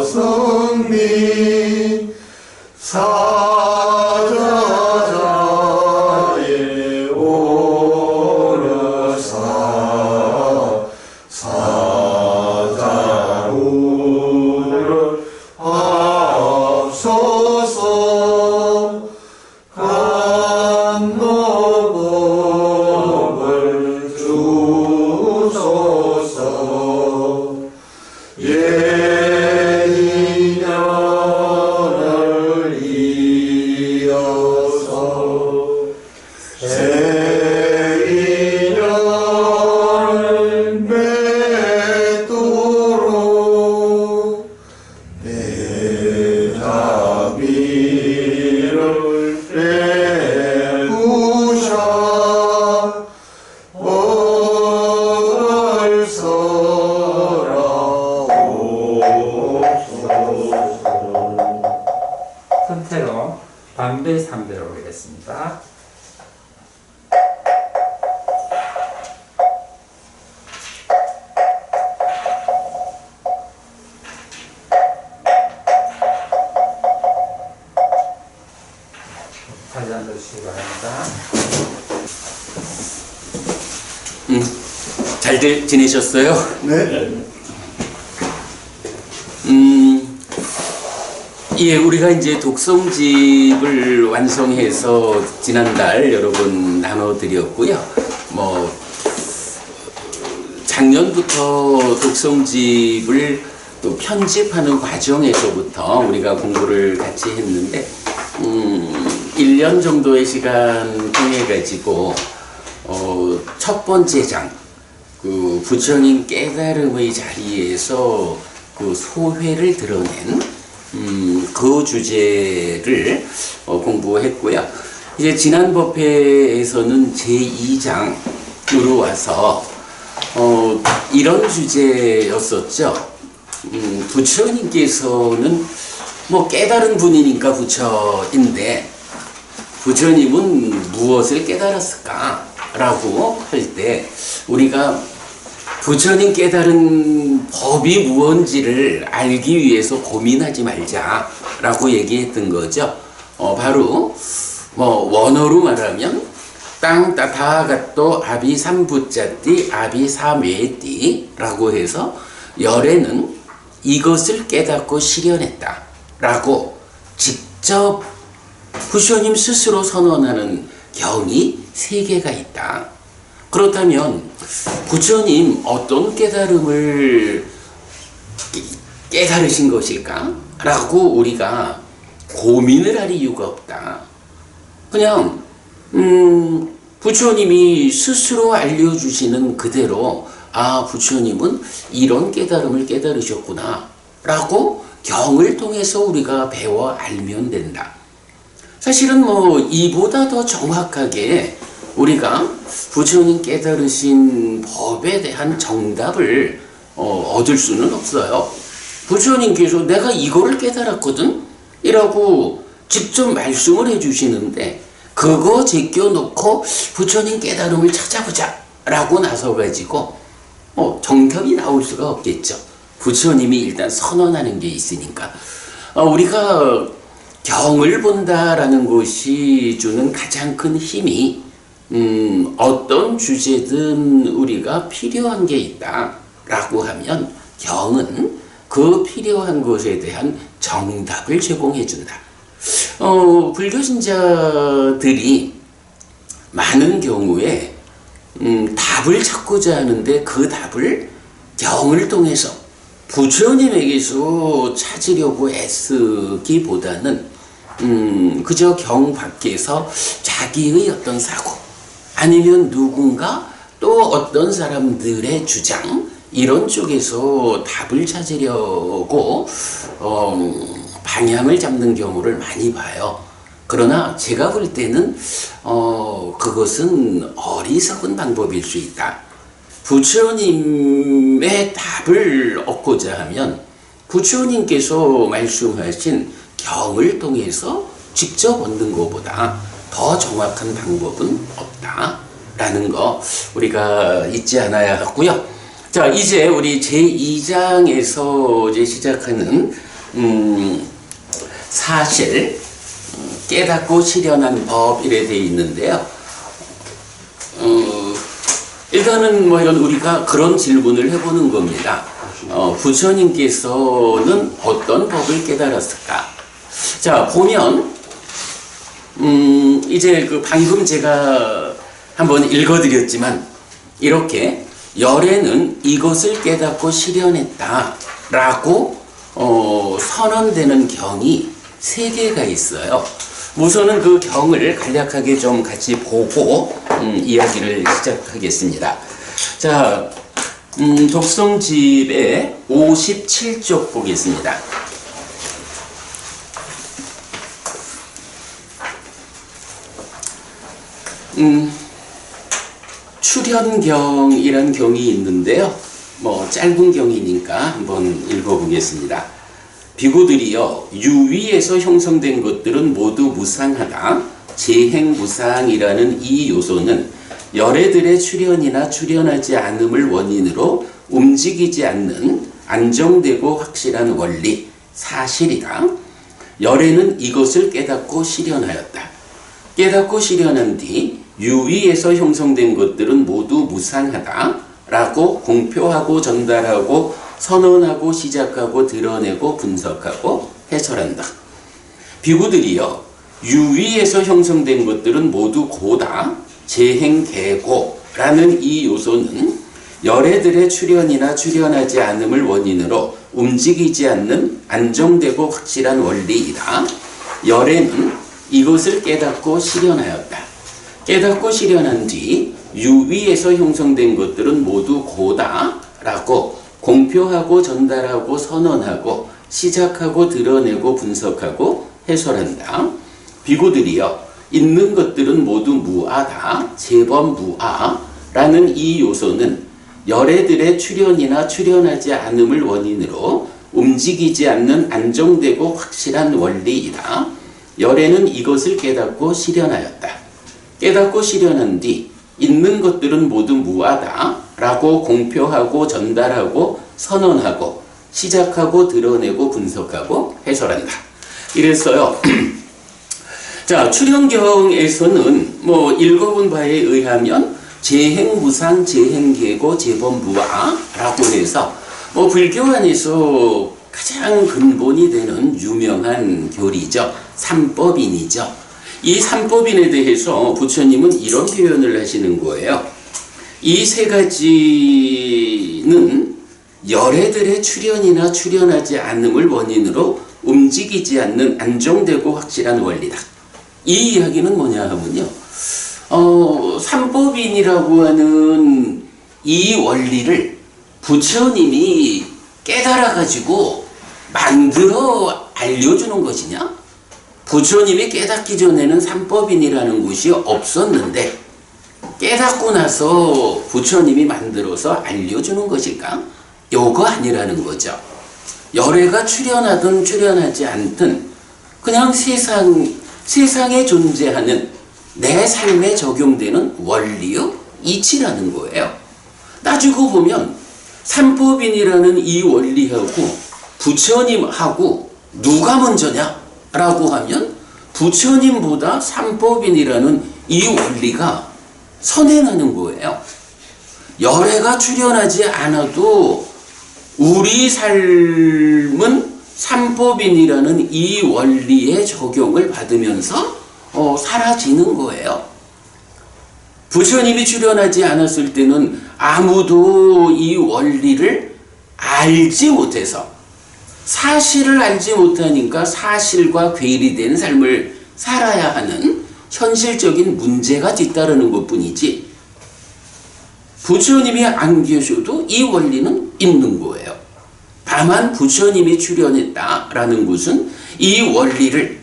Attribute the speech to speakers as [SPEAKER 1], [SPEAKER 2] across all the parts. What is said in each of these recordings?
[SPEAKER 1] 승리 사자자에 오르사 사자우를 하옵소서 간노법을 주소서 예인년을 이어서 새인년을 맺도록 내 자비를 베푸사
[SPEAKER 2] 선태로 반배 3배로 하겠습니다. 다시 앉아주시기 바랍니다.
[SPEAKER 3] 잘들 지내셨어요?
[SPEAKER 1] 네.
[SPEAKER 3] 예, 우리가 이제 독성집을 완성해서 지난달 여러분 나눠드렸고요. 작년부터 독성집을 또 편집하는 과정에서부터 우리가 공부를 같이 했는데, 1년 정도의 시간 통해가지고, 첫 번째 장, 그 부처님 깨달음의 자리에서 그 소회를 드러낸 그 주제를 공부했고요. 이제 지난 법회에서는 제2장으로 와서 이런 주제였었죠. 부처님께서는 깨달은 분이니까 부처인데 부처님은 무엇을 깨달았을까? 라고 할 때 우리가 부처님 깨달은 법이 무언지를 알기 위해서 고민하지 말자 라고 얘기했던 거죠. 바로 원어로 말하면 땅 따타가또 아비삼부짜띠 아비사메띠 라고 해서 열애는 이것을 깨닫고 실현했다 라고 직접 부처님 스스로 선언하는 경이 3개가 있다. 그렇다면 부처님 어떤 깨달음을 깨달으신 것일까? 라고 우리가 고민을 할 이유가 없다. 그냥 부처님이 스스로 알려주시는 그대로 부처님은 이런 깨달음을 깨달으셨구나 라고 경을 통해서 우리가 배워 알면 된다. 사실은 이보다 더 정확하게 우리가 부처님 깨달으신 법에 대한 정답을 얻을 수는 없어요. 부처님께서 내가 이거를 깨달았거든? 이라고 직접 말씀을 해주시는데 그거 제껴놓고 부처님 깨달음을 찾아보자 라고 나서가지고 정답이 나올 수가 없겠죠. 부처님이 일단 선언하는 게 있으니까. 우리가 경을 본다라는 것이 주는 가장 큰 힘이 어떤 주제든 우리가 필요한 게 있다라고 하면 경은 그 필요한 것에 대한 정답을 제공해 준다. 불교 신자들이 많은 경우에 답을 찾고자 하는데 그 답을 경을 통해서 부처님에게서 찾으려고 애쓰기보다는 그저 경 밖에서 자기의 어떤 사고 아니면 누군가 또 어떤 사람들의 주장 이런 쪽에서 답을 찾으려고 방향을 잡는 경우를 많이 봐요. 그러나 제가 볼 때는 그것은 어리석은 방법일 수 있다. 부처님의 답을 얻고자 하면 부처님께서 말씀하신 경을 통해서 직접 얻는 것보다 더 정확한 방법은 없다라는 거 우리가 잊지 않아야 하고요. 자, 이제 우리 제2장에서 이제 시작하는 사실, 깨닫고 실현한 법 이래 되어 있는데요. 일단은 뭐 이런 우리가 그런 질문을 해보는 겁니다. 부처님께서는 어떤 법을 깨달았을까? 자, 보면 이제 그 방금 제가 한번 읽어드렸지만 이렇게 열애는 이것을 깨닫고 실현했다라고 선언되는 경이 3개가 있어요. 우선은 그 경을 간략하게 좀 같이 보고 이야기를 시작하겠습니다. 자, 독성집의 57쪽 보겠습니다. 출현경이란 경이 있는데요. 뭐 짧은 경이니까 한번 읽어보겠습니다. 비구들이여, 유위에서 형성된 것들은 모두 무상하다. 재행무상이라는 이 요소는 열애들의 출현이나 출현하지 않음을 원인으로 움직이지 않는 안정되고 확실한 원리, 사실이다. 열애는 이것을 깨닫고 실현하였다. 깨닫고 실현한 뒤 유위에서 형성된 것들은 모두 무상하다 라고 공표하고 전달하고 선언하고 시작하고 드러내고 분석하고 해설한다. 비구들이여, 유위에서 형성된 것들은 모두 고다. 재행계고라는 이 요소는 열애들의 출현이나 출현하지 않음을 원인으로 움직이지 않는 안정되고 확실한 원리이다. 열애는 이것을 깨닫고 실현하였다. 깨닫고 실현한 뒤 유위에서 형성된 것들은 모두 고다 라고 공표하고 전달하고 선언하고 시작하고 드러내고 분석하고 해설한다. 비구들이여, 있는 것들은 모두 무아다. 재범무아라는 이 요소는 열애들의 출현이나 출현하지 않음을 원인으로 움직이지 않는 안정되고 확실한 원리이다. 열애는 이것을 깨닫고 실현하였다. 깨닫고 실현한 뒤 있는 것들은 모두 무아다 라고 공표하고 전달하고 선언하고 시작하고 드러내고 분석하고 해설한다. 이랬어요. 자, 출현경에서는 뭐 읽어본 바에 의하면 재행무상, 재행계고, 재범무아라고 해서 뭐 불교 안에서 가장 근본이 되는 유명한 교리죠. 삼법인이죠. 이 삼법인에 대해서 부처님은 이런 표현을 하시는 거예요. 이 3가지는 열애들의 출현이나 출현하지 않음을 원인으로 움직이지 않는 안정되고 확실한 원리다. 이 이야기는 뭐냐 하면요. 삼법인이라고 하는 이 원리를 부처님이 깨달아가지고 만들어 알려주는 것이냐? 부처님이 깨닫기 전에는 삼법인이라는 것이 없었는데 깨닫고 나서 부처님이 만들어서 알려주는 것일까? 요거 아니라는 거죠. 열애가 출현하든 출현하지 않든 그냥 세상에 존재하는 내 삶에 적용되는 원리의 이치라는 거예요. 따지고 보면 삼법인이라는 이 원리하고 부처님하고 누가 먼저냐? 라고 하면 부처님보다 삼법인이라는 이 원리가 선행하는 거예요. 열애가 출현하지 않아도 우리 삶은 삼법인이라는 이 원리의 적용을 받으면서 사라지는 거예요. 부처님이 출현하지 않았을 때는 아무도 이 원리를 알지 못해서 사실을 알지 못하니까 사실과 괴리된 삶을 살아야 하는 현실적인 문제가 뒤따르는 것뿐이지 부처님이 안 계셔도 이 원리는 있는 거예요. 다만 부처님이 출현했다라는 것은 이 원리를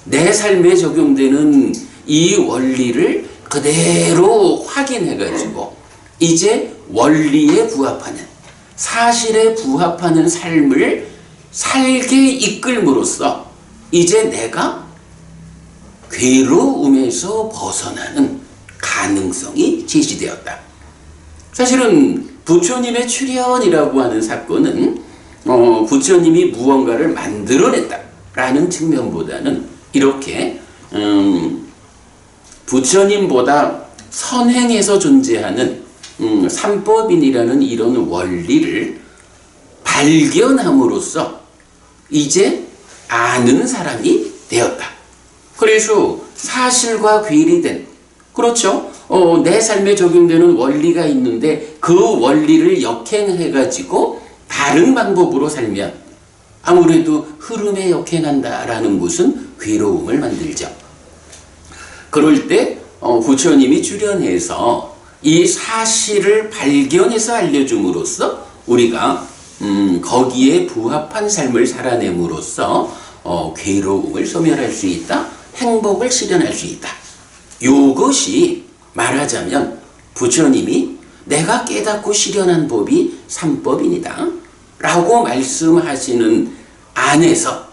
[SPEAKER 3] 내 삶에 적용되는 이 원리를 그대로 확인해가지고 이제 원리에 부합하는 사실에 부합하는 삶을 살게 이끌므로써 이제 내가 괴로움에서 벗어나는 가능성이 제시되었다. 사실은 부처님의 출현이라고 하는 사건은 부처님이 무언가를 만들어냈다라는 측면보다는 이렇게 부처님보다 선행해서 존재하는 삼법인이라는 이런 원리를 발견함으로써 이제 아는 사람이 되었다. 그래서 사실과 괴리된, 그렇죠? 내 삶에 적용되는 원리가 있는데 그 원리를 역행해가지고 다른 방법으로 살면 아무래도 흐름에 역행한다라는 것은 괴로움을 만들죠. 그럴 때 부처님이 출현해서 이 사실을 발견해서 알려줌으로써 우리가 거기에 부합한 삶을 살아냄으로써 괴로움을 소멸할 수 있다, 행복을 실현할 수 있다. 이것이 말하자면 부처님이 내가 깨닫고 실현한 법이 삼법인이다 라고 말씀하시는 안에서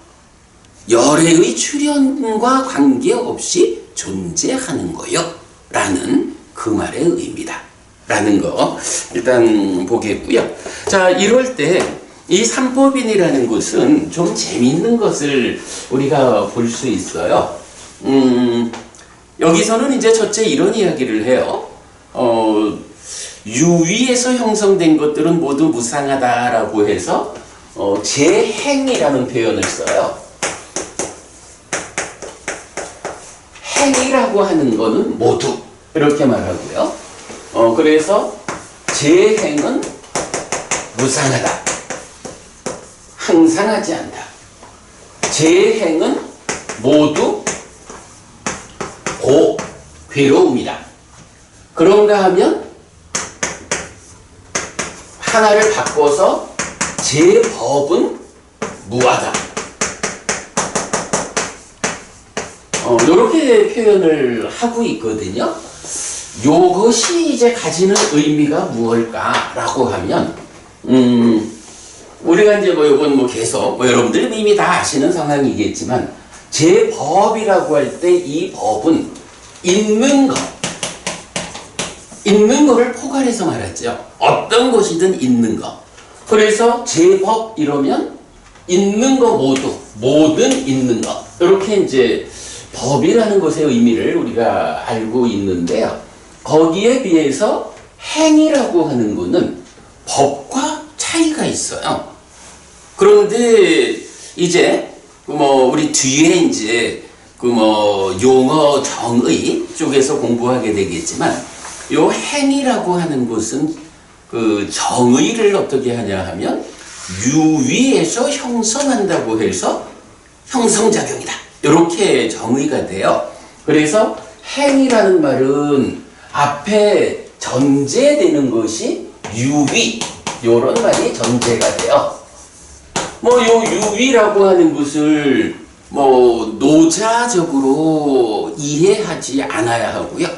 [SPEAKER 3] 열애의 출현과 관계없이 존재하는 거요 라는 그 말의 의미다 라는 거 일단 보겠고요. 자, 이럴 때 이 삼법인이라는 것은 좀 재미있는 것을 우리가 볼 수 있어요. 여기서는 이제 첫째 이런 이야기를 해요. 유위에서 형성된 것들은 모두 무상하다라고 해서 재행이라는 표현을 써요. 행이라고 하는 거는 모두 이렇게 말하고요. 그래서 재행은 무상하다. 항상 하지 않다. 재행은 모두 괴로움이다. 그런가 하면 하나를 바꿔서 제법은 무하다. 이렇게 표현을 하고 있거든요. 이것이 이제 가지는 의미가 무엇일까라고 하면, 우리가 이제 이건 계속 여러분들 이미 다 아시는 상황이겠지만, 제법이라고 할 때 이 법은 있는 거를 포괄해서 말하죠. 어떤 것이든 있는 거. 그래서 제법 이러면 있는 거 모든 있는 거. 이렇게 이제 법이라는 것의 의미를 우리가 알고 있는데요. 거기에 비해서 행이라고 하는 것은 법과 차이가 있어요. 그런데 이제 우리 뒤에 이제 용어 정의 쪽에서 공부하게 되겠지만, 요 행이라고 하는 것은 그 정의를 어떻게 하냐 하면 유위에서 형성한다고 해서 형성작용이다. 이렇게 정의가 돼요. 그래서 행이라는 말은 앞에 전제되는 것이 유위, 요런 말이 전제가 돼요. 요 유위라고 하는 것을 노자적으로 이해하지 않아야 하고요.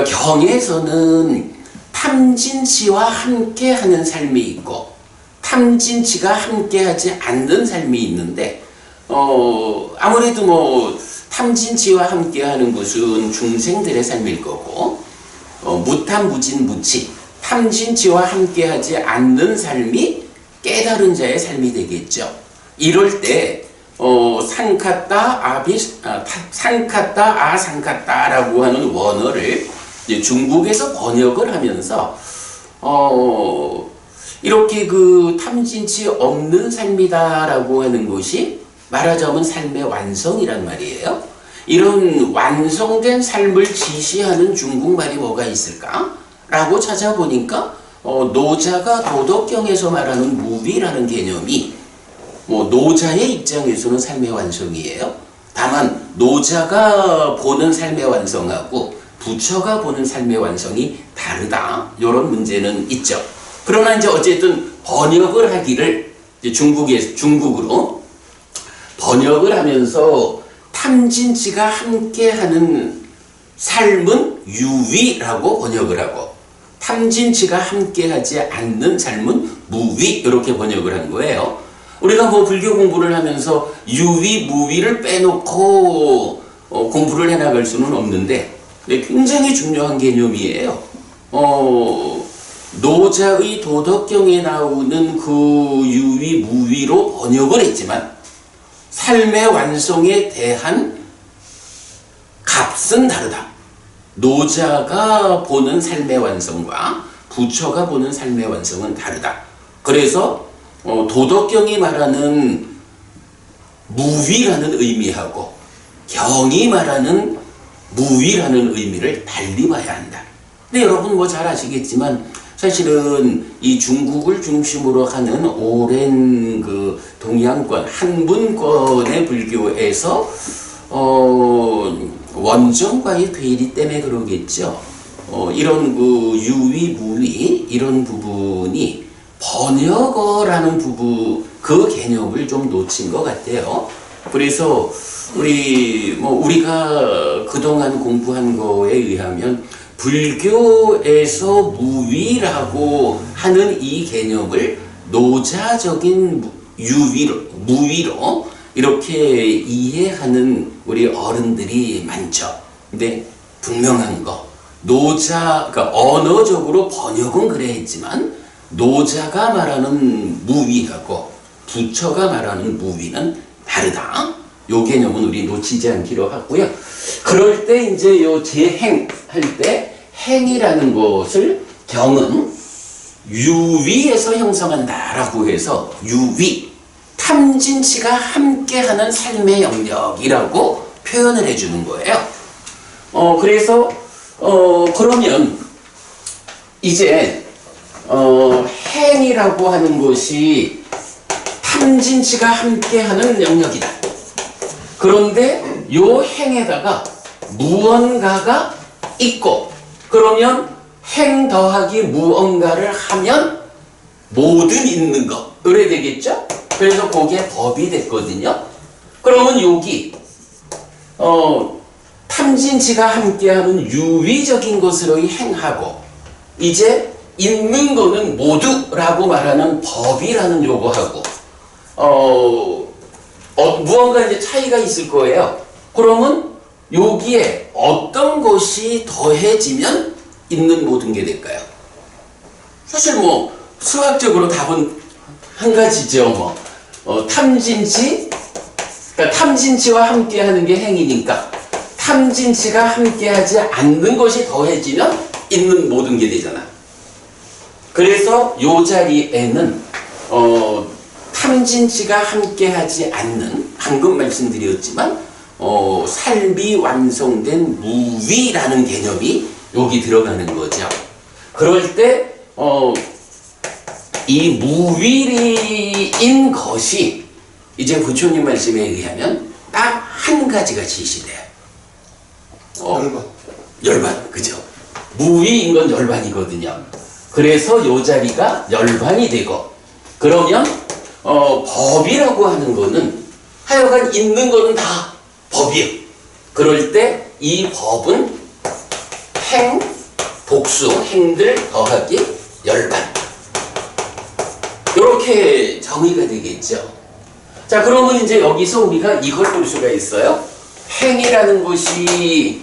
[SPEAKER 3] 경에서는 탐진치와 함께하는 삶이 있고 탐진치가 함께하지 않는 삶이 있는데, 아무래도 탐진치와 함께하는 것은 중생들의 삶일 거고, 무탐무진 무치, 탐진치와 함께하지 않는 삶이 깨달은 자의 삶이 되겠죠. 이럴 때 상카따 아상카따라고 하는 원어를 중국에서 번역을 하면서 이렇게 그 탐진치 없는 삶이다라고 하는 것이 말하자면 삶의 완성이란 말이에요. 이런 완성된 삶을 지시하는 중국말이 뭐가 있을까? 라고 찾아보니까 노자가 도덕경에서 말하는 무비라는 개념이 노자의 입장에서는 삶의 완성이에요. 다만 노자가 보는 삶의 완성하고 부처가 보는 삶의 완성이 다르다. 이런 문제는 있죠. 그러나 이제 어쨌든 번역을 하기를 중국으로 번역을 하면서 탐진치가 함께하는 삶은 유위라고 번역을 하고 탐진치가 함께하지 않는 삶은 무위, 이렇게 번역을 한 거예요. 우리가 불교 공부를 하면서 유위, 무위를 빼놓고 공부를 해나갈 수는 없는데 굉장히 중요한 개념이에요. 노자의 도덕경에 나오는 그 유위 무위로 번역을 했지만 삶의 완성에 대한 값은 다르다. 노자가 보는 삶의 완성과 부처가 보는 삶의 완성은 다르다. 그래서 도덕경이 말하는 무위라는 의미하고 경이 말하는 무위라는 의미를 달리 봐야 한다. 근데 여러분 뭐 잘 아시겠지만 사실은 이 중국을 중심으로 하는 오랜 그 동양권, 한문권의 불교에서 원정과의 괴리 때문에 그러겠죠. 이런 그 유위, 무위 이런 부분이 번역어라는 부분 그 개념을 좀 놓친 것 같아요. 그래서 우리가 그동안 공부한 거에 의하면 불교에서 무위라고 하는 이 개념을 노자적인 무위로 이렇게 이해하는 우리 어른들이 많죠. 근데 분명한 거, 그러니까 언어적으로 번역은 그래 했지만 노자가 말하는 무위하고 부처가 말하는 무위는 다르다. 요 개념은 우리 놓치지 않기로 하고요. 그럴 때 이제 요 재행 할 때 행이라는 것을 경은 유위에서 형성한다라고 해서 유위, 탐진치가 함께하는 삶의 영역이라고 표현을 해주는 거예요. 그래서 그러면 이제 행이라고 하는 것이 탐진치가 함께하는 영역이다. 그런데 요 행에다가 무언가가 있고 그러면 행 더하기 무언가를 하면 모든 있는 거 그래 되겠죠? 그래서 그게 법이 됐거든요. 그러면 여기 탐진치가 함께하는 유위적인 것으로의 행하고 이제 있는 거는 모두라고 말하는 법이라는 요거하고 무언가 이제 차이가 있을 거예요. 그러면 여기에 어떤 것이 더해지면 있는 모든 게 될까요? 사실 뭐 수학적으로 답은 한 가지죠. 탐진치, 그러니까 탐진치와 함께하는 게 행이니까 탐진치가 함께하지 않는 것이 더해지면 있는 모든 게 되잖아. 그래서 요 자리에는 탐진치가 함께하지 않는 방금 말씀드렸지만 삶이 완성된 무위라는 개념이 여기 들어가는 거죠. 그럴 때 이 무위인 것이 이제 부처님 말씀에 의하면 딱 한 가지가 지시돼요. 열반, 그죠? 무위인 건 열반이거든요. 그래서 요 자리가 열반이 되고 그러면 법이라고 하는 거는 하여간 있는 거는 다 법이에요. 그럴 때 이 법은 행, 복수, 행들 더하기 열반 이렇게 정의가 되겠죠. 자, 그러면 이제 여기서 우리가 이걸 볼 수가 있어요. 행이라는 것이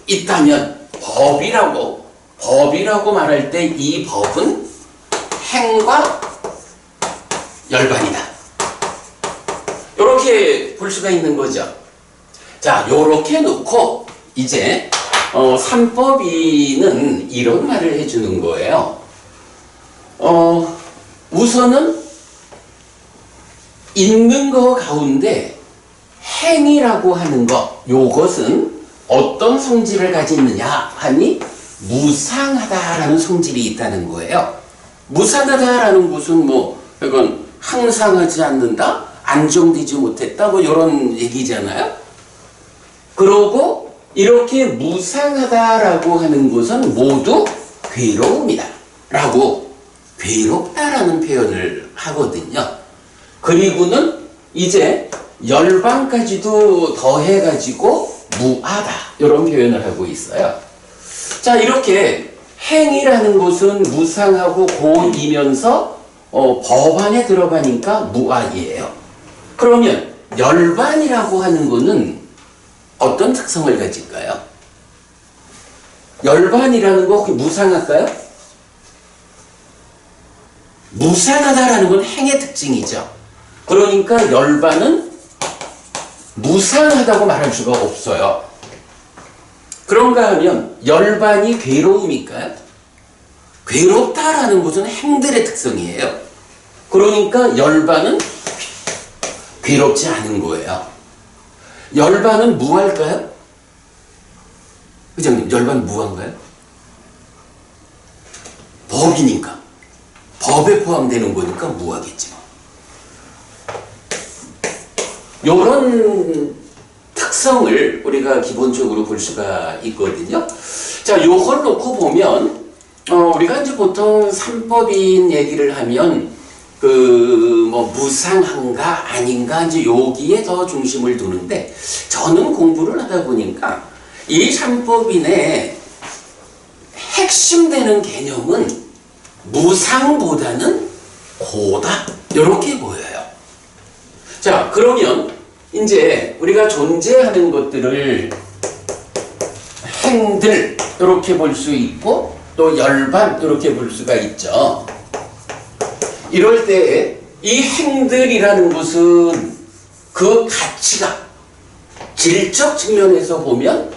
[SPEAKER 3] 있다면 법이라고 말할 때 이 법은 행과 열반이다. 이렇게 볼 수가 있는 거죠. 자, 요렇게 놓고 이제 삼법이는 이런 말을 해주는 거예요. 우선은 있는 거 가운데 행이라고 하는 것, 요것은 어떤 성질을 가지느냐 하니 무상하다라는 성질이 있다는 거예요. 무상하다라는 것은 이건 항상 하지 않는다, 안정되지 못했다, 이런 얘기잖아요. 그러고 이렇게 무상하다라고 하는 것은 모두 괴로움이다 라고 괴롭다라는 표현을 하거든요. 그리고는 이제 열반까지도 더해가지고 무아다 이런 표현을 하고 있어요. 자, 이렇게 행이라는 것은 무상하고 고이면서 법 안에 들어가니까 무아이에요. 그러면 열반이라고 하는 것은 어떤 특성을 가질까요? 열반이라는 거 혹시 무상할까요? 무상하다라는 건 행의 특징이죠. 그러니까 열반은 무상하다고 말할 수가 없어요. 그런가 하면 열반이 괴로움일까요? 괴롭다라는 것은 행들의 특성이에요. 그러니까 열반은 괴롭지 않은 거예요. 열반은 무할까요? 회장님, 열반 무한가요? 법이니까. 법에 포함되는 거니까 무하겠지 뭐. 요런 특성을 우리가 기본적으로 볼 수가 있거든요. 자, 요걸 놓고 보면, 우리가 이제 보통 삼법인 얘기를 하면, 무상한가 아닌가, 이제 여기에 더 중심을 두는데, 저는 공부를 하다 보니까, 이 삼법인의 핵심되는 개념은 무상보다는 고다. 이렇게 보여요. 자, 그러면 이제 우리가 존재하는 것들을 행들 이렇게 볼 수 있고 또 열반 이렇게 볼 수가 있죠. 이럴 때 이 행들이라는 것은 그 가치가 질적 측면에서 보면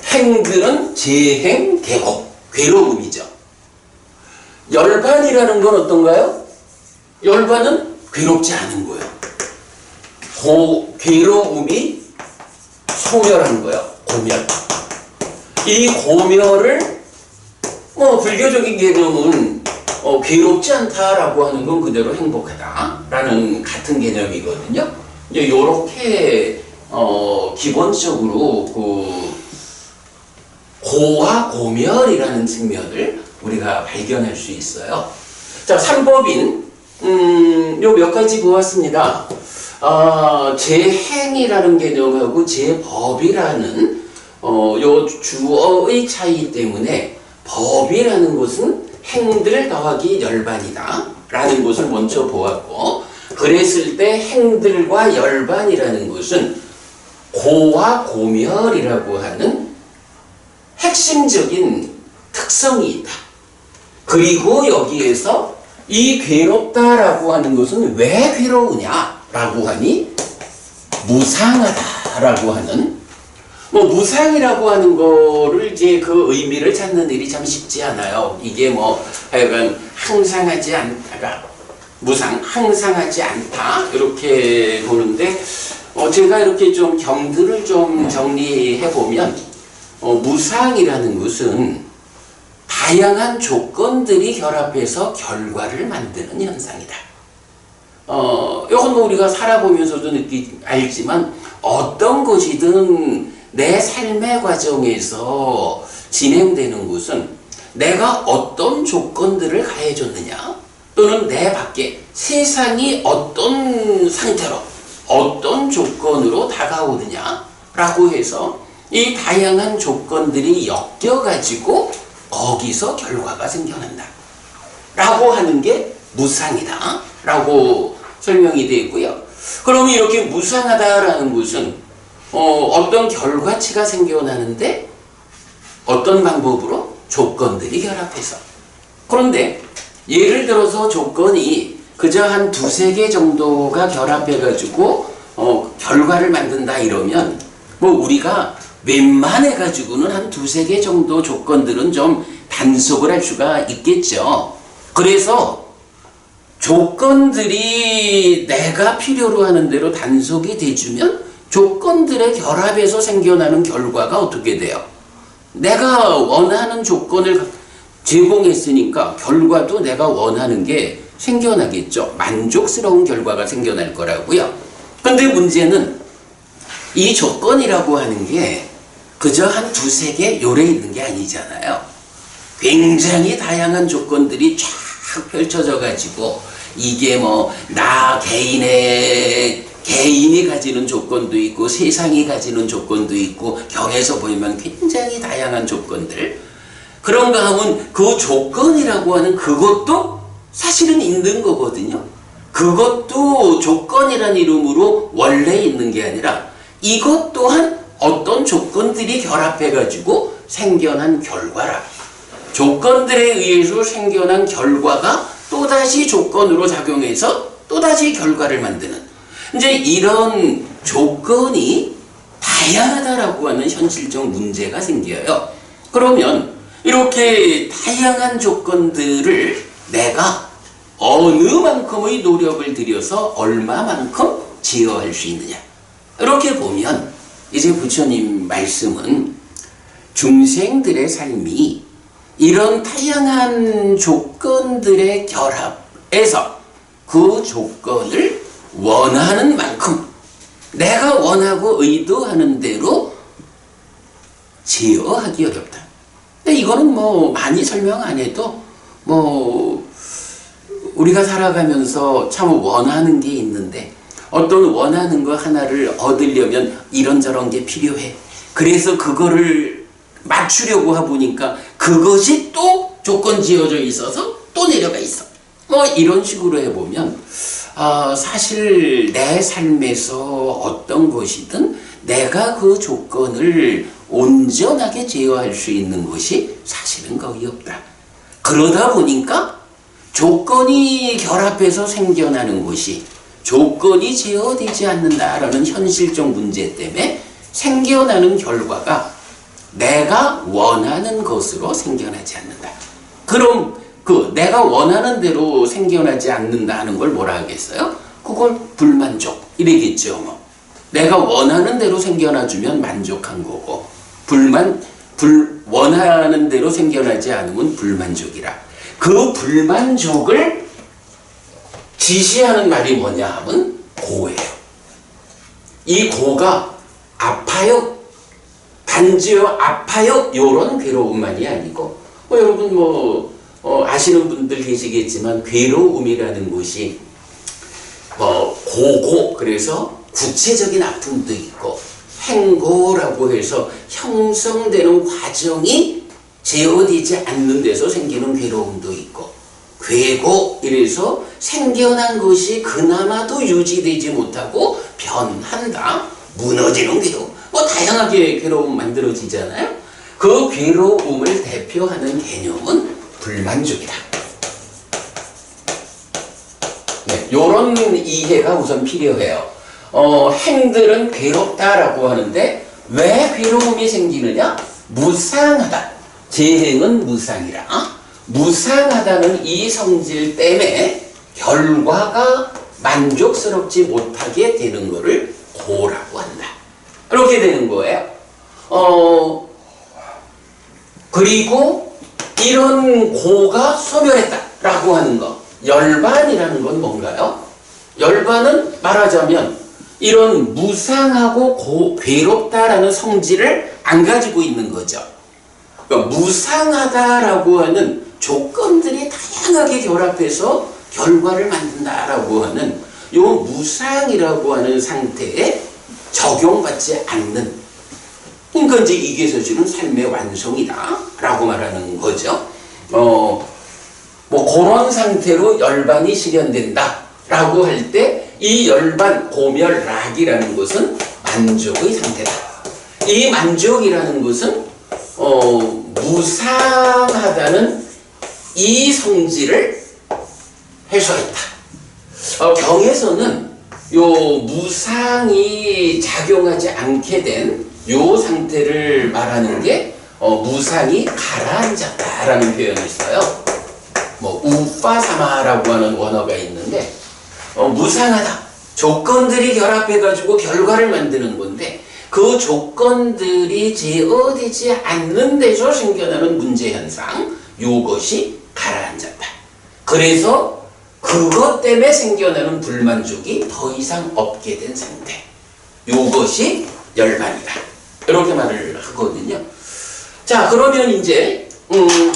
[SPEAKER 3] 행들은 재행, 계곡, 괴로움이죠. 열반이라는 건 어떤가요? 열반은 괴롭지 않은 거예요. 괴로움이 소멸한 거예요. 고멸. 이 고멸을 불교적인 개념은 괴롭지 않다라고 하는 건 그대로 행복하다라는 같은 개념이거든요. 이제 요렇게 기본적으로 고와 고멸이라는 측면을 우리가 발견할 수 있어요. 자, 삼법인 요 몇 가지 보았습니다. 재행이라는 개념하고 재법이라는 요 주어의 차이 때문에 법이라는 것은 행들 더하기 열반이다 라는 것을 먼저 보았고, 그랬을 때 행들과 열반이라는 것은 고와 고멸이라고 하는 핵심적인 특성이 있다. 그리고 여기에서 이 괴롭다라고 하는 것은 왜 괴로우냐라고 하니 무상하다라고 하는, 무상이라고 하는 거를 이제 그 의미를 찾는 일이 참 쉽지 않아요. 이게 하여간 항상하지 않다가 무상, 항상하지 않다 이렇게 보는데, 제가 이렇게 좀 경들을 좀 정리해 보면 무상이라는 것은 다양한 조건들이 결합해서 결과를 만드는 현상이다. 이건 우리가 살아보면서도 알지만 어떤 것이든 내 삶의 과정에서 진행되는 것은 내가 어떤 조건들을 가해줬느냐, 또는 내 밖에 세상이 어떤 상태로 어떤 조건으로 다가오느냐라고 해서 이 다양한 조건들이 엮여가지고 거기서 결과가 생겨난다 라고 하는 게 무상이다 라고 설명이 되어 있고요. 그러면 이렇게 무상하다라는 것은 어떤 결과치가 생겨나는데 어떤 방법으로? 조건들이 결합해서. 그런데 예를 들어서 조건이 그저 한 두세 개 정도가 결합해가지고 결과를 만든다 이러면 우리가 웬만해가지고는 한 두세 개 정도 조건들은 좀 단속을 할 수가 있겠죠. 그래서 조건들이 내가 필요로 하는 대로 단속이 돼주면 조건들의 결합에서 생겨나는 결과가 어떻게 돼요? 내가 원하는 조건을 제공했으니까 결과도 내가 원하는 게 생겨나겠죠. 만족스러운 결과가 생겨날 거라고요. 근데 문제는 이 조건이라고 하는 게 그저 한 두세 개 요래 있는 게 아니잖아요. 굉장히 다양한 조건들이 쫙 펼쳐져 가지고 이게 나 개인이 가지는 조건도 있고 세상이 가지는 조건도 있고 경에서 보이면 굉장히 다양한 조건들. 그런가 하면 그 조건이라고 하는 그것도 사실은 있는 거거든요. 그것도 조건이라는 이름으로 원래 있는 게 아니라 이것 또한 어떤 조건들이 결합해가지고 생겨난 결과라. 조건들에 의해서 생겨난 결과가 또다시 조건으로 작용해서 또다시 결과를 만드는, 이제 이런 조건이 다양하다라고 하는 현실적 문제가 생겨요. 그러면 이렇게 다양한 조건들을 내가 어느 만큼의 노력을 들여서 얼마만큼 제어할 수 있느냐. 이렇게 보면 이제 부처님 말씀은 중생들의 삶이 이런 다양한 조건들의 결합에서 그 조건을 원하는 만큼 내가 원하고 의도하는 대로 제어하기 어렵다. 근데 이거는 뭐 많이 설명 안 해도 뭐 우리가 살아가면서 참 원하는 게 있는데 어떤 원하는 거 하나를 얻으려면 이런저런 게 필요해. 그래서 그거를 맞추려고 하보니까 그것이 또 조건 지어져 있어서 또 내려가 있어. 뭐 이런 식으로 해보면 사실 내 삶에서 어떤 것이든 내가 그 조건을 온전하게 제어할 수 있는 것이 사실은 거의 없다. 그러다 보니까 조건이 결합해서 생겨나는 것이 조건이 제어되지 않는다라는 현실적 문제 때문에 생겨나는 결과가 내가 원하는 것으로 생겨나지 않는다. 그럼 그 내가 원하는 대로 생겨나지 않는다는 걸 뭐라 하겠어요? 그걸 불만족 이래겠죠. 뭐. 내가 원하는 대로 생겨나주면 만족한 거고 원하는 대로 생겨나지 않으면 불만족이라. 그 불만족을 지시하는 말이 뭐냐 하면 고예요. 이 고가 아파요, 단지요, 아파요 요런 괴로움만이 아니고 여러분 아시는 분들 계시겠지만 괴로움이라는 것이 고고 그래서 구체적인 아픔도 있고 행고라고 해서 형성되는 과정이 제어되지 않는 데서 생기는 괴로움도 있고 괴고 이래서 생겨난 것이 그나마도 유지되지 못하고 변한다, 무너지는 괴로움, 다양하게 괴로움 만들어지잖아요. 그 괴로움을 대표하는 개념은 불만족이다. 네, 요런 이해가 우선 필요해요. 행들은 괴롭다라고 하는데 왜 괴로움이 생기느냐? 무상하다. 재행은 무상이라. 무상하다는 이 성질 때문에 결과가 만족스럽지 못하게 되는 것을 고라고 한다. 이렇게 되는 거예요. 그리고 이런 고가 소멸했다라고 하는 것. 열반이라는 건 뭔가요? 열반은 말하자면 이런 무상하고 괴롭다라는 성질을 안 가지고 있는 거죠. 그러니까 무상하다라고 하는 조건들이 다양하게 결합해서 결과를 만든다라고 하는 이 무상이라고 하는 상태에 적용받지 않는, 그러니까 이제 이게 사실은 삶의 완성이다라고 말하는 거죠. 그런 상태로 열반이 실현된다라고 할 때 이 열반, 고멸락이라는 것은 만족의 상태다. 이 만족이라는 것은 무상하다는 이 성질을 해소했다. 경에서는 요 무상이 작용하지 않게 된 요 상태를 말하는 게 무상이 가라앉았다라는 표현을 써요. 우파사마라고 하는 원어가 있는데 무상하다. 조건들이 결합해가지고 결과를 만드는 건데 그 조건들이 제어되지 않는 데서 생겨나는 문제현상, 요것이 가라앉았다. 그래서 그것 때문에 생겨나는 불만족이 더 이상 없게 된 상태, 요것이 열반이다. 이렇게 말을 하거든요. 자, 그러면 이제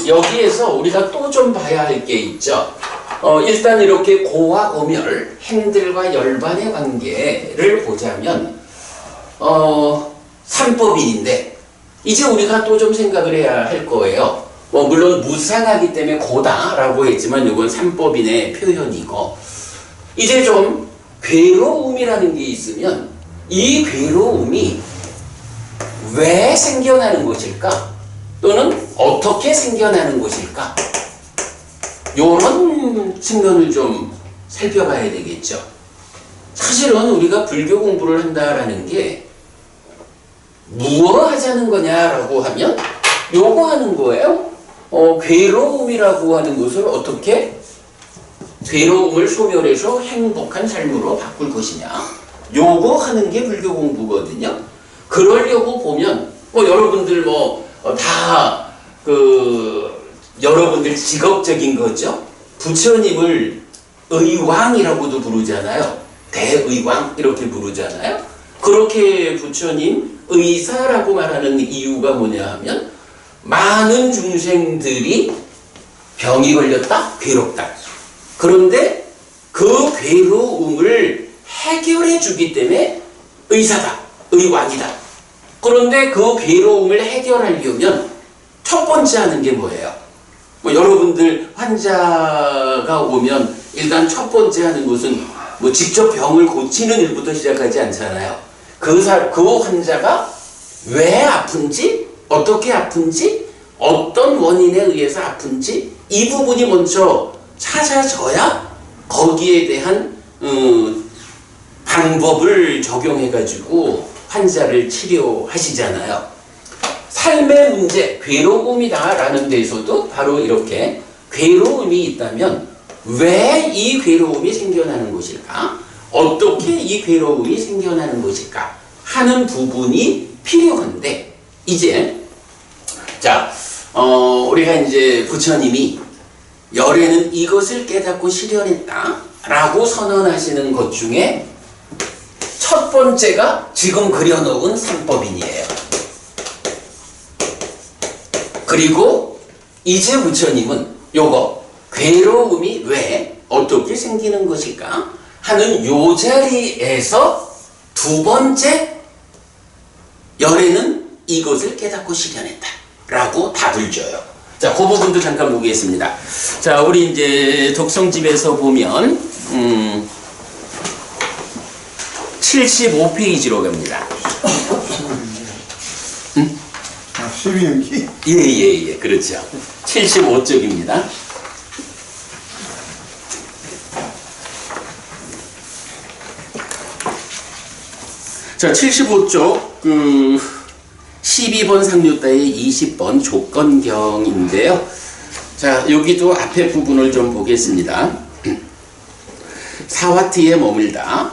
[SPEAKER 3] 여기에서 우리가 또 좀 봐야 할 게 있죠. 일단 이렇게 고와 고멸, 행들과 열반의 관계를 보자면 삼법인인데 이제 우리가 또 좀 생각을 해야 할 거예요. 물론 무상하기 때문에 고다라고 했지만 이건 삼법인의 표현이고, 이제 좀 괴로움이라는 게 있으면 이 괴로움이 왜 생겨나는 것일까? 또는 어떻게 생겨나는 것일까? 이런 측면을 좀 살펴봐야 되겠죠. 사실은 우리가 불교 공부를 한다라는 게 무엇을 하자는 거냐라고 하면 요거 하는 거예요. 괴로움이라고 하는 것을 어떻게 괴로움을 소멸해서 행복한 삶으로 바꿀 것이냐. 요거 하는 게 불교 공부거든요. 그러려고 보면 여러분들 여러분들 직업적인 거죠. 부처님을 의왕이라고도 부르잖아요. 대의왕 이렇게 부르잖아요. 그렇게 부처님 의사라고 말하는 이유가 뭐냐 하면 많은 중생들이 병이 걸렸다, 괴롭다. 그런데 그 괴로움을 해결해 주기 때문에 의사다, 의왕이다. 그런데 그 괴로움을 해결하려면 첫 번째 하는 게 뭐예요? 여러분들 환자가 오면 일단 첫 번째 하는 것은 직접 병을 고치는 일부터 시작하지 않잖아요. 그 환자가 왜 아픈지, 어떻게 아픈지, 어떤 원인에 의해서 아픈지 이 부분이 먼저 찾아져야 거기에 대한 방법을 적용해가지고 환자를 치료하시잖아요. 삶의 문제, 괴로움이다라는 데서도 바로 이렇게 괴로움이 있다면 왜 이 괴로움이 생겨나는 것일까? 어떻게 이 괴로움이 생겨나는 것일까? 하는 부분이 필요한데, 이제, 우리가 이제 부처님이 열에는 이것을 깨닫고 실현했다 라고 선언하시는 것 중에 첫 번째가 지금 그려놓은 삼법인이에요. 그리고 이제 부처님은 요거 괴로움이 왜 어떻게 생기는 것일까 하는 요 자리에서 두 번째 열에는 이것을 깨닫고 실현했다 라고 답을 줘요. 자, 그 부분도 잠깐 보겠습니다. 자, 우리 이제 독성집에서 보면 75페이지로 갑니다.
[SPEAKER 1] 12연기?
[SPEAKER 3] 예, 그렇죠. 75쪽입니다. 자, 75쪽 12번 상류따의 20번 조건경인데요. 자, 여기도 앞에 부분을 좀 보겠습니다. 사와티에 머물다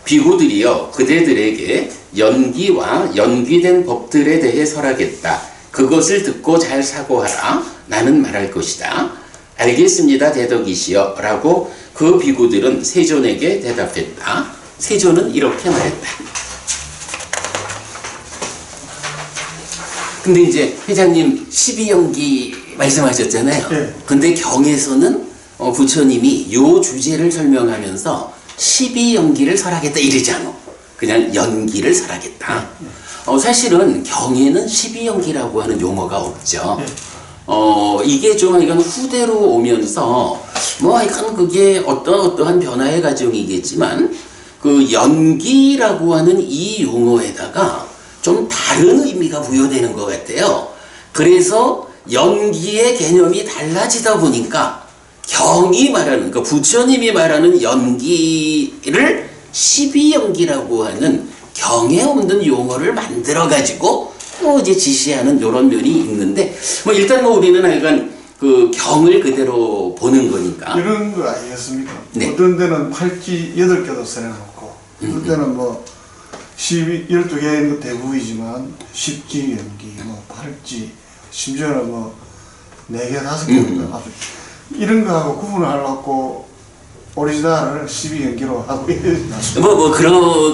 [SPEAKER 3] 비구들이여 그대들에게 연기와 연기된 법들에 대해 설하겠다. 그것을 듣고 잘 사고하라. 나는 말할 것이다. 알겠습니다, 대덕이시여 라고 그 비구들은 세존에게 대답했다. 세존은 이렇게 말했다. 근데 이제 회장님 12연기 말씀하셨잖아요.
[SPEAKER 1] 네.
[SPEAKER 3] 근데 경에서는 부처님이 요 주제를 설명하면서 12연기를 설하겠다 이러지 않아. 그냥 연기를 설하겠다. 사실은 경에는 12연기라고 하는 용어가 없죠. 이게 좀 이건 후대로 오면서 이건 그게 어떠한 변화의 과정이겠지만 그 연기라고 하는 이 용어에다가 좀 다른 의미가 부여되는 것 같아요. 그래서 연기의 개념이 달라지다 보니까 경이 말하는, 그러니까 부처님이 말하는 연기를 12연기라고 하는 경에 없는 용어를 만들어가지고 이제 지시하는 이런 면이 있는데, 일단 우리는 하여간 그 경을 그대로 보는 거니까.
[SPEAKER 1] 이런 거 아니겠습니까?
[SPEAKER 3] 네.
[SPEAKER 1] 어떤 데는 팔찌 8개도 써내놓고, 어떤 때는 12개의 대부이지만, 십지 연기, 팔찌, 심지어는 4개, 5개부터 아주 이런 거하고 구분을 하려고 오리지널을 12연기로 하고 있습니다.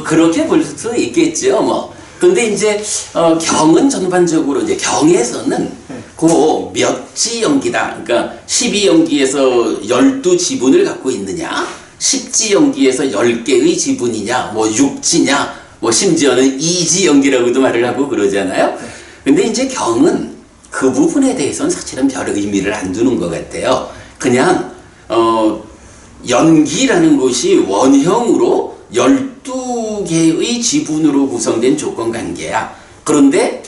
[SPEAKER 3] 그렇게 볼 수 있겠죠, 근데 이제, 경은 전반적으로 이제 경에서는 그 몇지 연기다. 그러니까 12연기에서 12지분을 갖고 있느냐, 10지 연기에서 10개의 지분이냐, 6지냐, 심지어는 2지 연기라고도 말을 하고 그러잖아요. 근데 이제 경은 그 부분에 대해서는 사실은 별 의미를 안 두는 것 같아요. 그냥, 연기라는 것이 원형으로 12개의 지분으로 구성된 조건 관계야. 그런데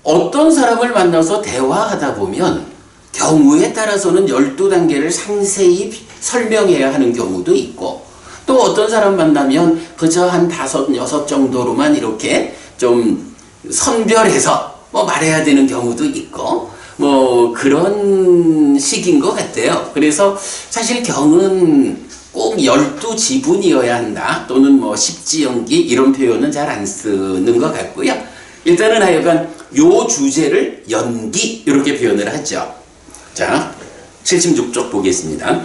[SPEAKER 3] 어떤 사람을 만나서 대화하다 보면 경우에 따라서는 12단계를 상세히 설명해야 하는 경우도 있고, 또 어떤 사람 만나면 그저 한 5, 6 정도로만 이렇게 좀 선별해서 뭐 말해야 되는 경우도 있고, 뭐 그런 식인 것 같아요. 그래서 사실 경은 꼭 12지분이어야 한다, 또는 뭐 10지연기 이런 표현은 잘 안 쓰는 것 같고요. 일단은 하여간 요 주제를 연기 이렇게 표현을 하죠. 자, 76쪽 보겠습니다.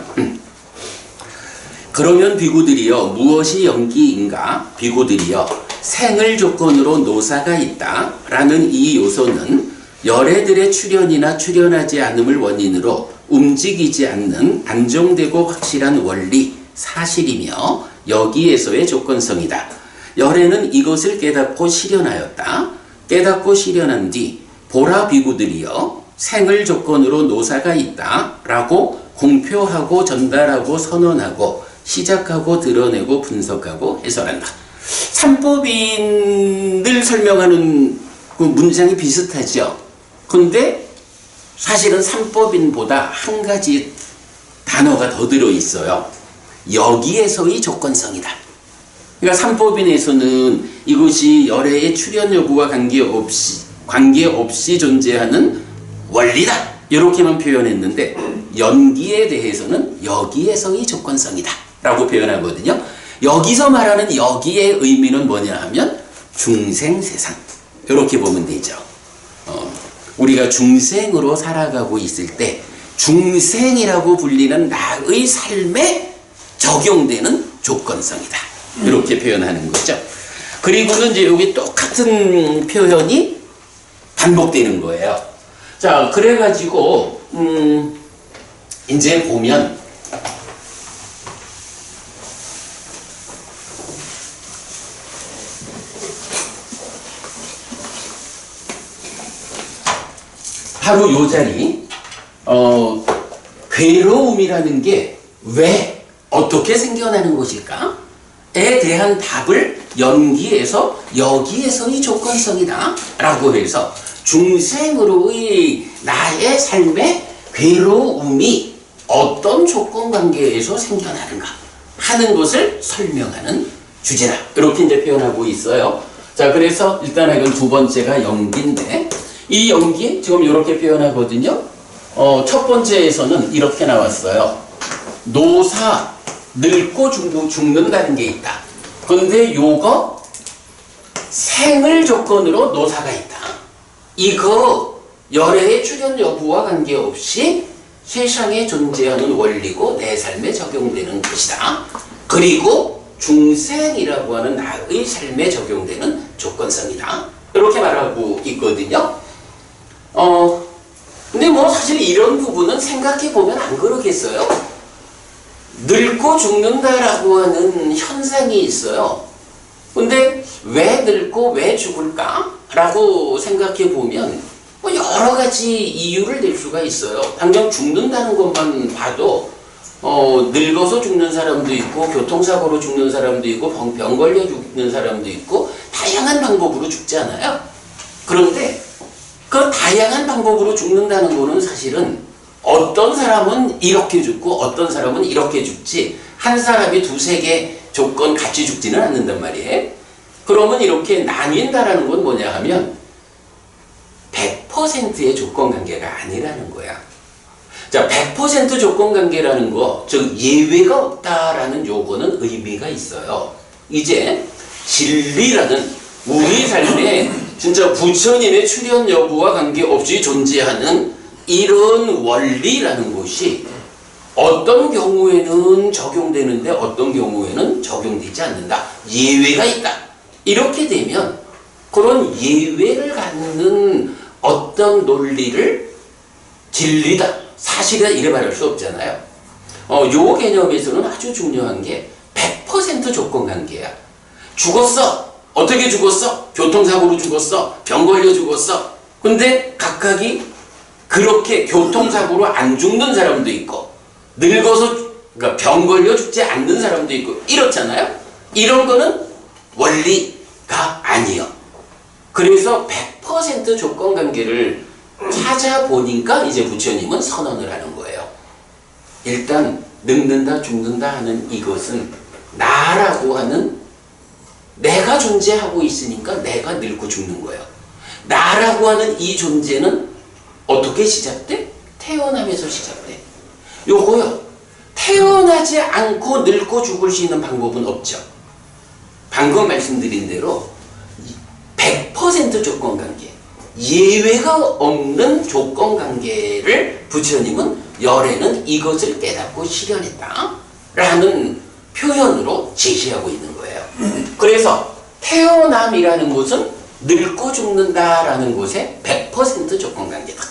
[SPEAKER 3] 그러면 비구들이여 무엇이 연기인가? 비구들이여 생을 조건으로 노사가 있다 라는 이 요소는 열애들의 출현이나 출현하지 않음을 원인으로 움직이지 않는 안정되고 확실한 원리, 사실이며 여기에서의 조건성이다. 열애는 이것을 깨닫고 실현하였다. 깨닫고 실현한 뒤 보라 비구들이여 생을 조건으로 노사가 있다 라고 공표하고 전달하고 선언하고 시작하고 드러내고 분석하고 해설한다. 삼법인을 설명하는 그 문장이 비슷하죠. 근데 사실은 삼법인보다 한 가지 단어가 더 들어있어요. 여기에서의 조건성이다. 그러니까 삼법인에서는 이것이 열애의 출현 여부와 관계없이 존재하는 원리다, 이렇게만 표현했는데 연기에 대해서는 여기에서의 조건성이다 라고 표현하거든요. 여기서 말하는 여기의 의미는 뭐냐 하면 중생세상, 이렇게 보면 되죠. 우리가 중생으로 살아가고 있을 때 중생이라고 불리는 나의 삶에 적용되는 조건성이다, 이렇게 표현하는 거죠. 그리고는 이제 여기 똑같은 표현이 반복되는 거예요. 자, 그래가지고 이제 보면 바로 요 자리, 괴로움이라는 게 왜 어떻게 생겨나는 것일까에 대한 답을 연기에서 여기에서의 조건성이다 라고 해서 중생으로의 나의 삶의 괴로움이 어떤 조건관계에서 생겨나는가 하는 것을 설명하는 주제다, 이렇게 이제 표현하고 있어요. 자, 그래서 일단 이건 두 번째가 연기인데, 이 연기 지금 이렇게 표현하거든요. 첫 번째에서는 이렇게 나왔어요. 노사, 늙고 죽는다는 게 있다. 근데 요거 생을 조건으로 노사가 있다. 이거 열애의 출현 여부와 관계없이 세상에 존재하는 원리고 내 삶에 적용되는 것이다. 그리고 중생이라고 하는 나의 삶에 적용되는 조건성이다, 이렇게 말하고 있거든요. 근데 뭐 사실 이런 부분은 생각해보면 안 그러겠어요? 늙고 죽는다라고 하는 현상이 있어요. 근데 왜 늙고 왜 죽을까? 라고 생각해보면 뭐 여러 가지 이유를 낼 수가 있어요. 당장 죽는다는 것만 봐도 늙어서 죽는 사람도 있고, 교통사고로 죽는 사람도 있고, 병 걸려 죽는 사람도 있고, 다양한 방법으로 죽잖아요. 그런데 그 다양한 방법으로 죽는다는 거는 사실은 어떤 사람은 이렇게 죽고 어떤 사람은 이렇게 죽지, 한 사람이 두세 개 조건 같이 죽지는 않는단 말이에요. 그러면 이렇게 나뉜다라는 건 뭐냐 하면 100%의 조건관계가 아니라는 거야. 자, 100% 조건관계라는 거, 즉 예외가 없다라는 요거는 의미가 있어요. 이제 진리라는 우리 삶에 진짜 부처님의 출현 여부와 관계없이 존재하는 이런 원리라는 것이 어떤 경우에는 적용되는데 어떤 경우에는 적용되지 않는다. 예외가 있다. 이렇게 되면 그런 예외를 갖는 어떤 논리를 진리다, 사실이다 이래 말할 수 없잖아요. 요 개념에서는 아주 중요한 게 100% 조건관계야. 죽었어. 어떻게 죽었어? 교통사고로 죽었어. 병 걸려 죽었어. 근데 각각이 그렇게 교통사고로 안 죽는 사람도 있고, 늙어서 그러니까 병 걸려 죽지 않는 사람도 있고 이렇잖아요. 이런 거는 원리가 아니에요. 그래서 100% 조건 관계를 찾아보니까 이제 부처님은 선언을 하는 거예요. 일단 늙는다 죽는다 하는 이것은 나라고 하는 내가 존재하고 있으니까 내가 늙고 죽는 거예요. 나라고 하는 이 존재는 어떻게 시작돼? 태어남에서 시작돼. 요거요. 태어나지 않고 늙고 죽을 수 있는 방법은 없죠. 방금 말씀드린 대로 100% 조건관계, 예외가 없는 조건관계를 부처님은 열애는 이것을 깨닫고 실현했다 라는 표현으로 제시하고 있는 거예요. 그래서 태어남이라는 것은 늙고 죽는다라는 것의 100% 조건관계다.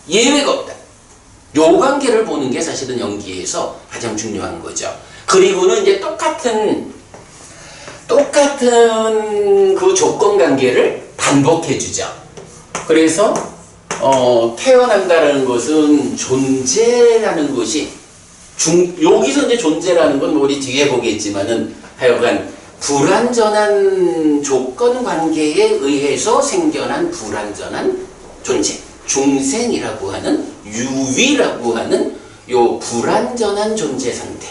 [SPEAKER 3] 예외가 없다. 요 관계를 보는 게 사실은 연기에서 가장 중요한 거죠. 그리고는 이제 똑같은 그 조건관계를 반복해 주죠. 그래서 태어난다라는 것은 존재라는 것이 여기서 이제 존재라는 건 뭐 우리 뒤에 보겠지만은 하여간 불완전한 조건 관계에 의해서 생겨난 불완전한 존재, 중생이라고 하는 유위라고 하는 요 불완전한 존재 상태.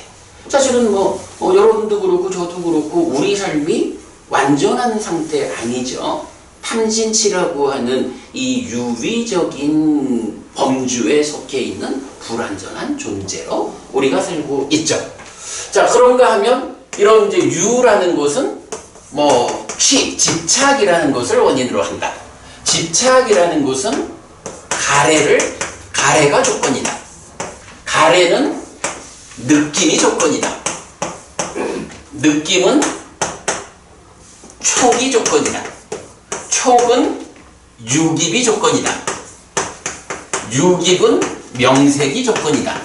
[SPEAKER 3] 사실은 여러분도 그렇고 저도 그렇고 우리 삶이 완전한 상태 아니죠. 탐진치라고 하는 이 유위적인 범주에 속해 있는 불완전한 존재로 우리가 살고 있죠. 자, 그런가 하면 이런 이제 유라는 것은 집착이라는 것을 원인으로 한다. 집착이라는 것은 가래가 조건이다. 가래는 느낌이 조건이다. 느낌은 촉이 조건이다. 촉은 유깁이 조건이다. 유깁은 명색이 조건이다.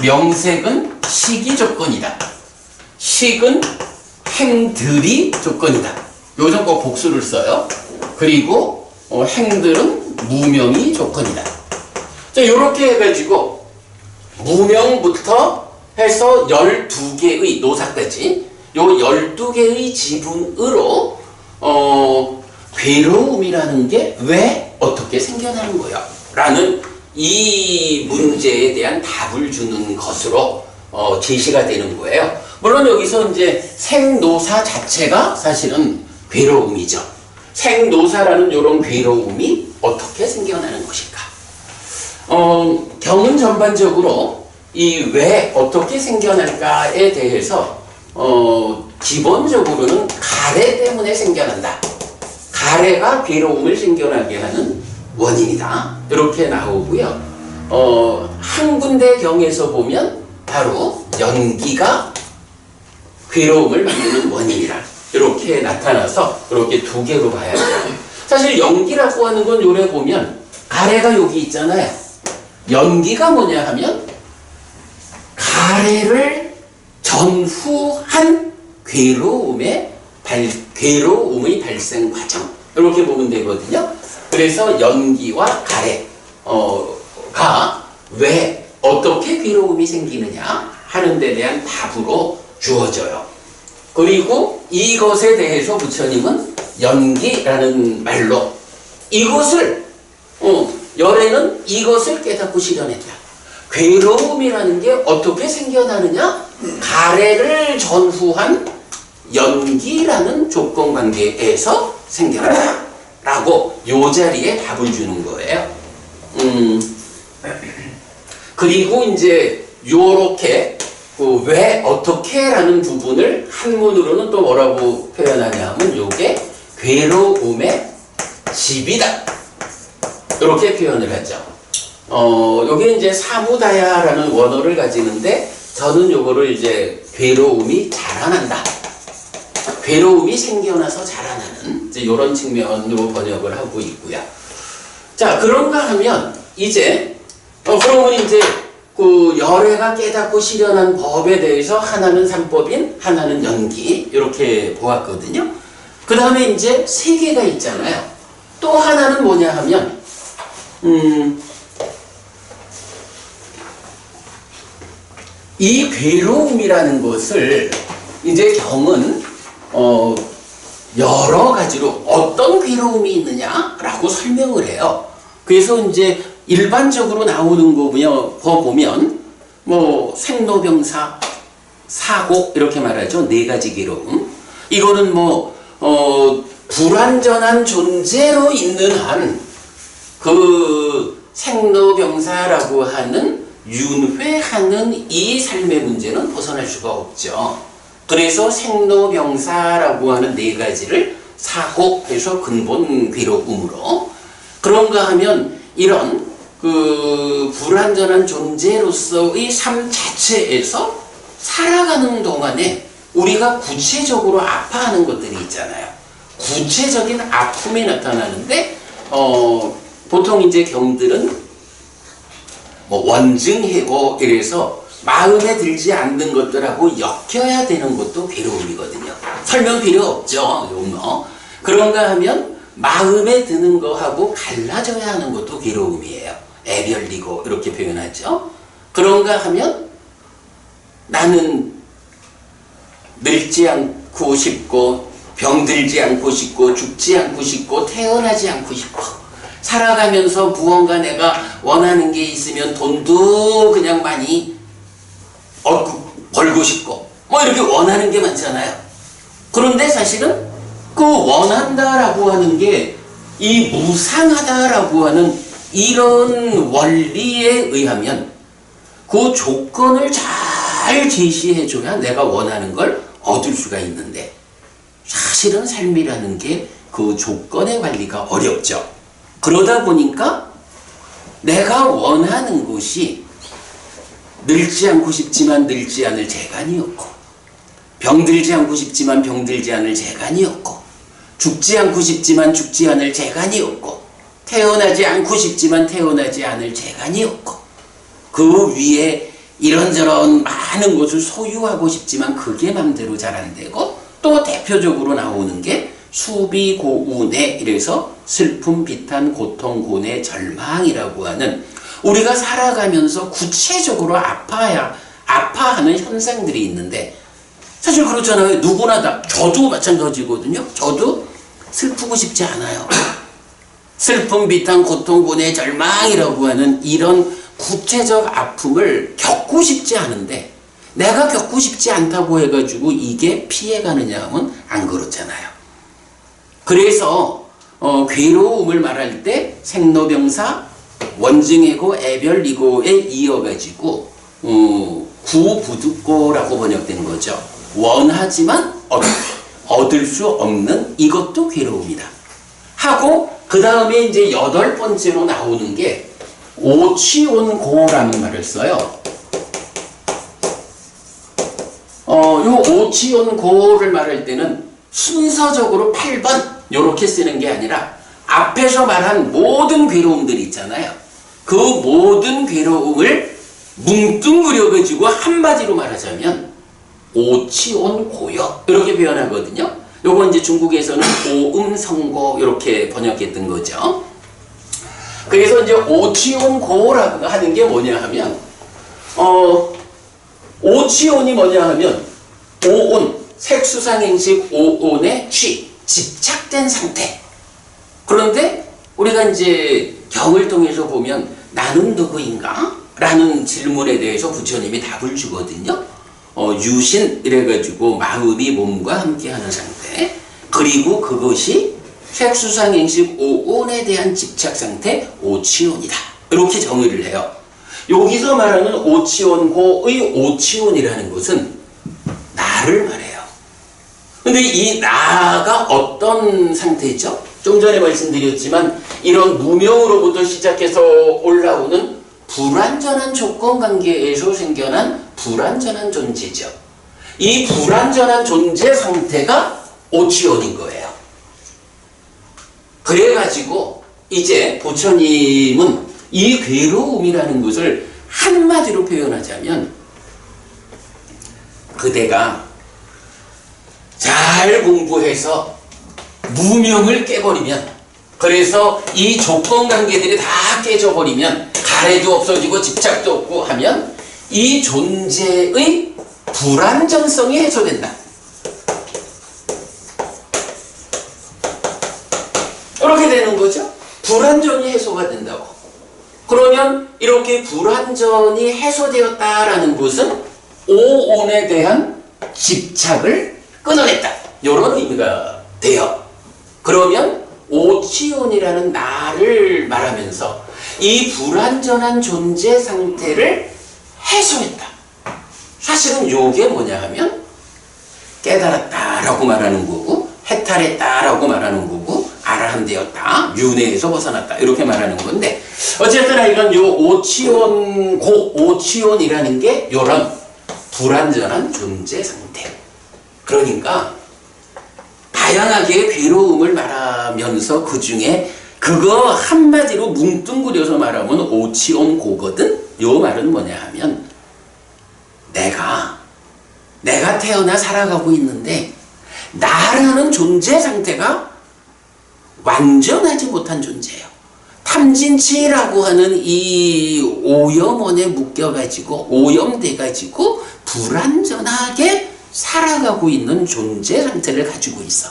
[SPEAKER 3] 명색은 식이 조건이다. 식은 행들이 조건이다. 요즘 꼭 복수를 써요. 그리고 행들은 무명이 조건이다. 자, 이렇게 해가지고 무명부터 해서 12개의 노사까지 요 12개의 지분으로 괴로움이라는 게 왜 어떻게 생겨나는 거야? 라는 이 문제에 대한 답을 주는 것으로 제시가 되는 거예요. 물론 여기서 이제 생노사 자체가 사실은 괴로움이죠. 생노사라는 이런 괴로움이 어떻게 생겨나는 것일까? 경은 전반적으로 이 왜 어떻게 생겨날까에 대해서 기본적으로는 가래 때문에 생겨난다. 가래가 괴로움을 생겨나게 하는 원인이다. 이렇게 나오고요. 한 군데 경에서 보면 바로 연기가 괴로움을 만드는 원인이라 이렇게 나타나서 이렇게 두 개로 봐야 돼요. 사실 연기라고 하는 건 요래 보면 가래가 여기 있잖아요. 연기가 뭐냐 하면 가래를 전후한 괴로움의 발생 과정 이렇게 보면 되거든요. 그래서 연기와 가래가 왜 어떻게 괴로움이 생기느냐 하는 데 대한 답으로 주어져요. 그리고 이것에 대해서 부처님은 연기라는 말로 이것을 열애는 이것을 깨닫고 실현했다. 괴로움이라는 게 어떻게 생겨나느냐? 가래를 전후한 연기라는 조건관계에서 생겨난다 라고 요 자리에 답을 주는 거예요. 그리고 이제 요렇게 왜 어떻게 라는 부분을 한문으로는 또 뭐라고 표현하냐 하면 요게 괴로움의 집이다 이렇게 표현을 하죠. 요게 이제 사무다야라는 원어를 가지는데 저는 요거를 이제 괴로움이 자라난다. 괴로움이 생겨나서 자라나는 이제 이런 측면으로 번역을 하고 있고요. 자, 그런가 하면 이제 그러면 이제 그 열애가 깨닫고 실현한 법에 대해서 하나는 삼법인, 하나는 연기 이렇게 보았거든요. 그 다음에 이제 세 개가 있잖아요. 또 하나는 뭐냐 하면 이 괴로움이라는 것을 이제 경은 여러 가지로 어떤 괴로움이 있느냐라고 설명을 해요. 그래서 이제 일반적으로 나오는 거 보면 뭐 생로병사, 사고 이렇게 말하죠. 네 가지 괴로움. 이거는 불완전한 존재로 있는 한 그 생로병사라고 하는 윤회하는 이 삶의 문제는 벗어날 수가 없죠. 그래서 생로병사라고 하는 네 가지를 사고해서 근본 괴로움으로, 그런가 하면 이런 그 불완전한 존재로서의 삶 자체에서 살아가는 동안에 우리가 구체적으로 아파하는 것들이 있잖아요. 구체적인 아픔이 나타나는데 보통 이제 경들은 원증해고 이래서 마음에 들지 않는 것들하고 엮여야 되는 것도 괴로움이거든요. 설명 필요 없죠, 용어. 그런가 하면 마음에 드는 거하고 갈라져야 하는 것도 괴로움이에요. 애별리고 이렇게 표현하죠. 그런가 하면 나는 늙지 않고 싶고 병들지 않고 싶고 죽지 않고 싶고 태어나지 않고 싶고 살아가면서 무언가 내가 원하는 게 있으면 돈도 그냥 많이 벌고 싶고 이렇게 원하는 게 많잖아요. 그런데 사실은 그 원한다라고 하는 게 이 무상하다라고 하는 이런 원리에 의하면 그 조건을 잘 제시해줘야 내가 원하는 걸 얻을 수가 있는데, 사실은 삶이라는 게 그 조건의 관리가 어렵죠. 그러다 보니까 내가 원하는 것이 늙지 않고 싶지만 늙지 않을 재간이 없고, 병들지 않고 싶지만 병들지 않을 재간이 없고, 죽지 않고 싶지만 죽지 않을 재간이 없고, 태어나지 않고 싶지만 태어나지 않을 재간이 없고, 그 위에 이런저런 많은 것을 소유하고 싶지만 그게 맘대로 잘 안 되고, 또 대표적으로 나오는 게 수비, 고운해, 이래서 슬픔, 비탄, 고통, 고뇌, 절망이라고 하는, 우리가 살아가면서 구체적으로 아파하는 현상들이 있는데, 사실 그렇잖아요. 누구나 다. 저도 마찬가지거든요. 저도 슬프고 싶지 않아요. 슬픔, 비탄, 고통, 고뇌, 절망이라고 하는 이런 구체적 아픔을 겪고 싶지 않은데, 내가 겪고 싶지 않다고 해가지고 이게 피해가느냐 하면 안 그렇잖아요. 그래서 괴로움을 말할 때 생로병사, 원증해고, 애별리고에 이어가지고 구부득고라고 번역된 거죠. 원하지만 얻을 수 없는 이것도 괴로움이다 하고, 그 다음에 이제 8번째로 나오는 게 오치온고라는 말을 써요. 요 오치온고를 말할 때는 순서적으로 8번 요렇게 쓰는 게 아니라 앞에서 말한 모든 괴로움들 있잖아요. 그 모든 괴로움을 뭉뚱그려가지고 한마디로 말하자면 오치온고요 이렇게 표현하거든요. 요거 이제 중국에서는 오음성고 이렇게 번역했던 거죠. 그래서 이제 오치온고라고 하는 게 뭐냐 하면 오치온이 뭐냐 하면 오온, 색수상행식 오온의 집착된 상태. 그런데 우리가 이제 경을 통해서 보면 나는 누구인가? 라는 질문에 대해서 부처님이 답을 주거든요. 유신 이래가지고 마음이 몸과 함께하는 상태, 그리고 그것이 색수상행식 오온에 대한 집착 상태 오치온이다 이렇게 정의를 해요. 여기서 말하는 오치온고의 오치온이라는 것은 나를 말해요. 근데 이 나가 어떤 상태죠? 좀 전에 말씀드렸지만 이런 무명으로부터 시작해서 올라오는 불완전한 조건 관계에서 생겨난 불완전한 존재죠. 이 불완전한 존재 상태가 오치온인 거예요. 그래가지고 이제 부처님은 이 괴로움이라는 것을 한마디로 표현하자면, 그대가 잘 공부해서 무명을 깨버리면, 그래서 이 조건 관계들이 다 깨져버리면, 가래도 없어지고 집착도 없고 하면 이 존재의 불완전성이 해소된다. 그렇게 되는 거죠. 불완전이 해소가 된다고. 그러면 이렇게 불완전이 해소되었다라는 것은 오온에 대한 집착을 끊어냈다. 이런 의미가 돼요. 그러면 오치온이라는 나를 말하면서 이 불완전한 존재 상태를 해소했다. 사실은 이게 뭐냐 하면 깨달았다라고 말하는 거고, 해탈했다라고 말하는 거고, 아라한되었다, 윤회에서 벗어났다 이렇게 말하는 건데, 어쨌든 이건 요 오치온, 오치온이라는 게 요런 불완전한 존재 상태. 그러니까 다양하게 괴로움을 말하면서 그 중에 그거 한마디로 뭉뚱그려서 말하면 오치온 고거든. 요 말은 뭐냐 하면 내가 태어나 살아가고 있는데 나라는 존재 상태가 완전하지 못한 존재예요. 탐진치라고 하는 이 오염원에 묶여가지고 오염돼가지고 불완전하게 살아가고 있는 존재 상태를 가지고 있어.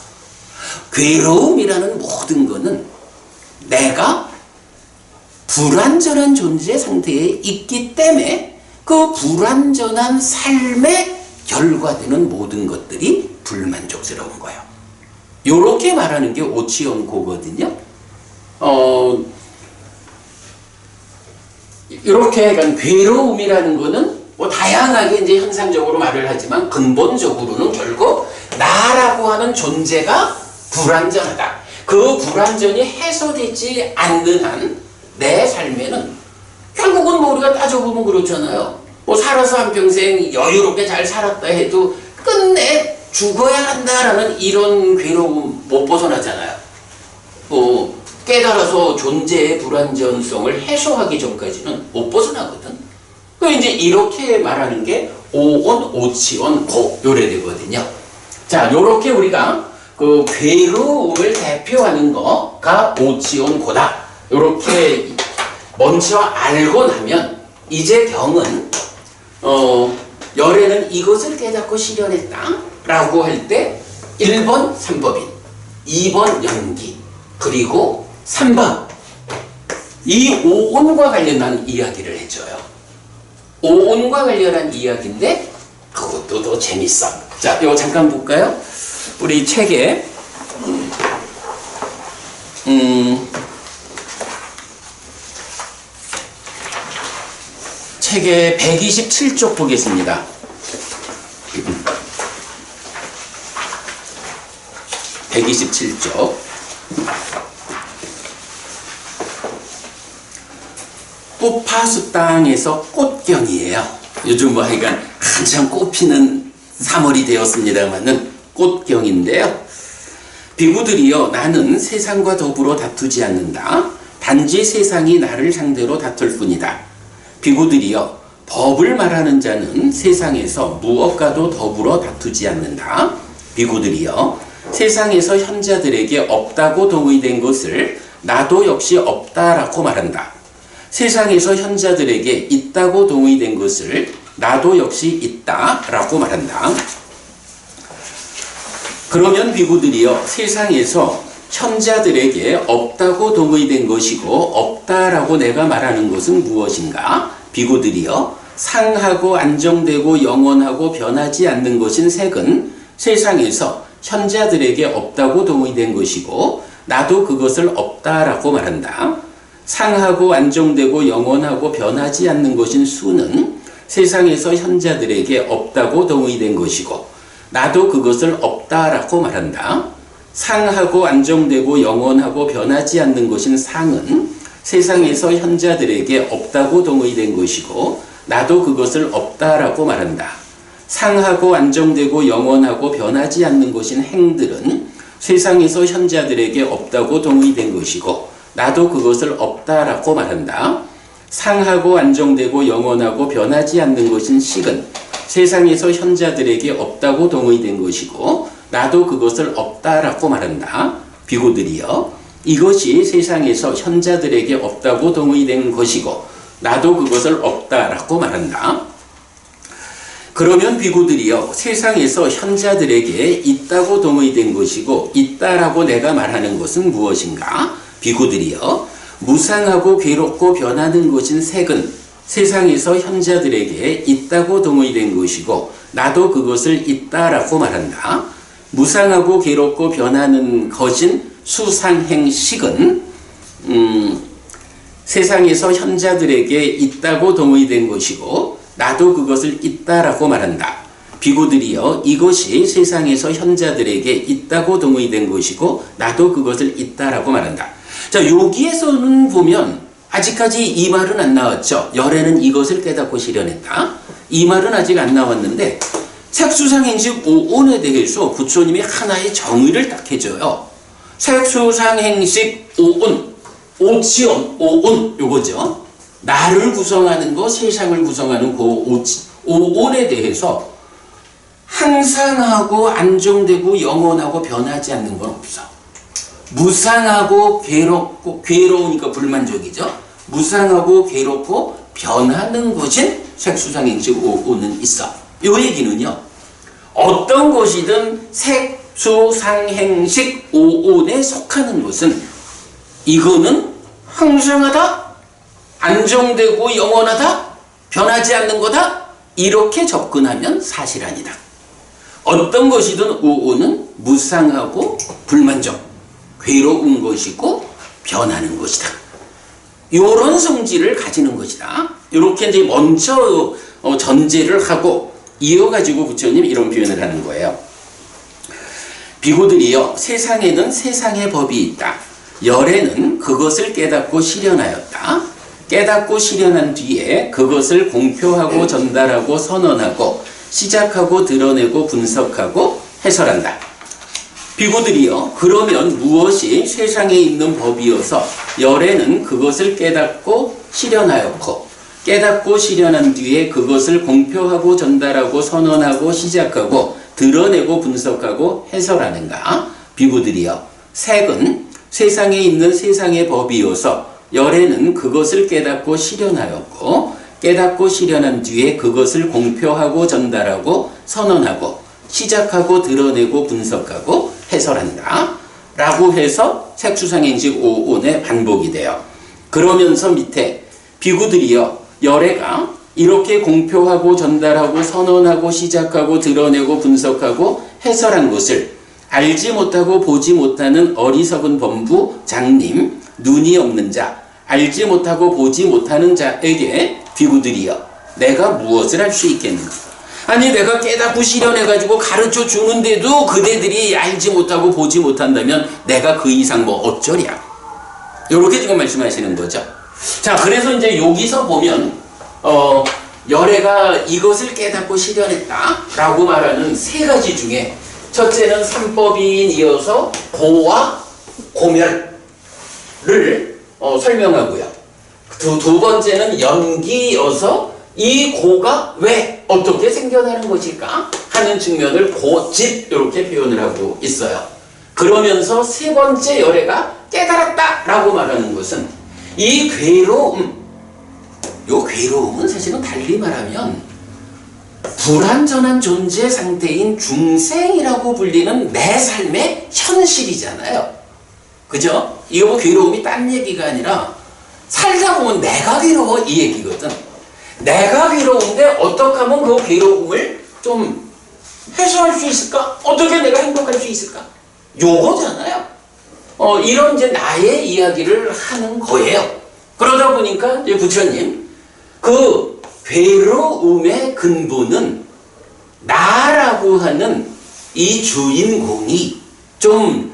[SPEAKER 3] 괴로움이라는 모든 거는 내가 불완전한 존재 상태에 있기 때문에 그 불완전한 삶의 결과되는 모든 것들이 불만족스러운 거예요. 요렇게 말하는 게 오치온고거든요. 이렇게 약간 괴로움이라는 거는 뭐 다양하게 이제 현상적으로 말을 하지만 근본적으로는 결국 나라고 하는 존재가 불완전하다. 그 불완전이 해소되지 않는 한 내 삶에는 결국은 뭐 우리가 따져보면 그렇잖아요. 뭐 살아서 한평생 여유롭게 잘 살았다 해도 끝내 죽어야 한다라는 이런 괴로움 못 벗어나잖아요. 깨달아서 존재의 불완전성을 해소하기 전까지는 못 벗어나거든. 그 이제 이렇게 말하는 게 오온, 오치온, 고 요래 되거든요. 자, 요렇게 우리가 그 괴로움을 대표하는 거가 오치온 고다. 요렇게 먼저 알고 나면 이제 경은 열애는 이것을 깨닫고 실현했다 라고 할 때 1번 삼법인, 2번 연기, 그리고 3번 이 오온과 관련한 이야기를 해줘요. 오온과 관련한 이야기인데 그것도 더 재밌어. 자, 이거 잠깐 볼까요? 우리 책에 책의 127쪽 보겠습니다. (127쪽) 꽃파수 땅에서 꽃경이에요. 요즘 뭐 하여간 한참 꽃피는 3월이 되었습니다만은 꽃경인데요. 비구들이여, 나는 세상과 더불어 다투지 않는다. 단지 세상이 나를 상대로 다툴 뿐이다. 비구들이여, 법을 말하는 자는 세상에서 무엇과도 더불어 다투지 않는다. 비구들이여, 세상에서 현자들에게 없다고 동의된 것을 나도 역시 없다라고 말한다. 세상에서 현자들에게 있다고 동의된 것을 나도 역시 있다라고 말한다. 그러면 비구들이여, 세상에서 현자들에게 없다고 동의된 것이고 없다라고 내가 말하는 것은 무엇인가? 비구들이여, 상하고 안정되고 영원하고 변하지 않는 것인 색은 세상에서 현자들에게 없다고 동의된 것이고 나도 그것을 없다라고 말한다. 상하고 안정되고 영원하고 변하지 않는 것인 수는 세상에서 현자들에게 없다고 동의된 것이고 나도 그것을 없다라고 말한다. 상하고 안정되고 영원하고 변하지 않는 것인 상은 세상에서 현자들에게 없다고 동의된 것이고 나도 그것을 없다라고 말한다. 상하고 안정되고 영원하고 변하지 않는 것인 행들은 세상에서 현자들에게 없다고 동의된 것이고 나도 그것을 없다라고 말한다. 상하고 안정되고 영원하고 변하지 않는 것인 식은 세상에서 현자들에게 없다고 동의된 것이고 나도 그것을 없다라고 말한다. 비구들이여, 이것이 세상에서 현자들에게 없다고 동의된 것이고 나도 그것을 없다라고 말한다. 그러면 비구들이여 세상에서 현자들에게 있다고 동의된 것이고 있다라고 내가 말하는 것은 무엇인가? 비구들이여 무상하고 괴롭고 변하는 것인 색은 세상에서 현자들에게 있다고 동의된 것이고 나도 그것을 있다라고 말한다. 무상하고 괴롭고 변하는 것인 수상행식은 세상에서 현자들에게 있다고 동의된 것이고 나도 그것을 있다라고 말한다. 비구들이여 이것이 세상에서 현자들에게 있다고 동의된 것이고 나도 그것을 있다라고 말한다. 자, 여기에서는 보면 아직까지 이 말은 안 나왔죠. 열애는 이것을 깨닫고 실현했다. 이 말은 아직 안 나왔는데 색수상행식 5온에 대해서 부처님이 하나의 정의를 딱 해줘요. 색수상행식 5온, 오치온, 5온 요거죠. 나를 구성하는 거, 세상을 구성하는 그 5온에 대해서 항상하고 안정되고 영원하고 변하지 않는 건 없어. 무상하고 괴로우니까 불만족이죠. 무상하고 괴롭고 변하는 것인 색수상행식 5온은 있어. 요 얘기는요. 어떤 것이든 색수상행식 5온에 속하는 것은 이거는 항상하다, 안정되고 영원하다, 변하지 않는 거다, 이렇게 접근하면 사실 아니다. 어떤 것이든 5온은 무상하고 불만족, 괴로운 것이고 변하는 것이다. 이런 성질을 가지는 것이다. 이렇게 이제 먼저 전제를 하고 이어가지고 부처님 이런 표현을 하는 거예요. 비구들이여 세상에는 세상의 법이 있다. 열애는 그것을 깨닫고 실현하였다. 깨닫고 실현한 뒤에 그것을 공표하고 전달하고 선언하고 시작하고 드러내고 분석하고 해설한다. 비구들이여 그러면 무엇이 세상에 있는 법이어서 열애는 그것을 깨닫고 실현하였고 깨닫고 실현한 뒤에 그것을 공표하고 전달하고 선언하고 시작하고 드러내고 분석하고 해설하는가? 비구들이여 색은 세상에 있는 세상의 법이어서 열애는 그것을 깨닫고 실현하였고 깨닫고 실현한 뒤에 그것을 공표하고 전달하고 선언하고 시작하고 드러내고 분석하고 해설한다 라고 해서 색수상행식 5온의 반복이 돼요. 그러면서 밑에 비구들이여 열애가 이렇게 공표하고 전달하고 선언하고 시작하고 드러내고 분석하고 해설한 것을 알지 못하고 보지 못하는 어리석은 범부 장님, 눈이 없는 자, 알지 못하고 보지 못하는 자에게 비구들이여 내가 무엇을 할 수 있겠는가? 아니 내가 깨닫고 실현해가지고 가르쳐 주는데도 그대들이 알지 못하고 보지 못한다면 내가 그 이상 뭐 어쩌랴? 이렇게 지금 말씀하시는 거죠. 자, 그래서 이제 여기서 보면 열애가 이것을 깨닫고 실현했다라고 말하는 세 가지 중에 첫째는 삼법인 이어서 고와 고멸을 설명하고요. 두 번째는 연기여서 이 고가 왜 어떻게 생겨나는 것일까 하는 측면을 고집 이렇게 표현을 하고 있어요. 그러면서 세 번째 열애가 깨달았다라고 말하는 것은 이 괴로움, 요 괴로움은 사실은 달리 말하면 불완전한 존재 상태인 중생이라고 불리는 내 삶의 현실이잖아요. 그죠? 이거 뭐 괴로움이 딴 얘기가 아니라 살다 보면 내가 괴로워 이 얘기거든. 내가 괴로운데 어떻게 하면 그 괴로움을 좀 해소할 수 있을까? 어떻게 내가 행복할 수 있을까? 요거잖아요. 이런 이제 나의 이야기를 하는 거예요. 그러다 보니까 이제 부처님 그 괴로움의 근본은 나라고 하는 이 주인공이 좀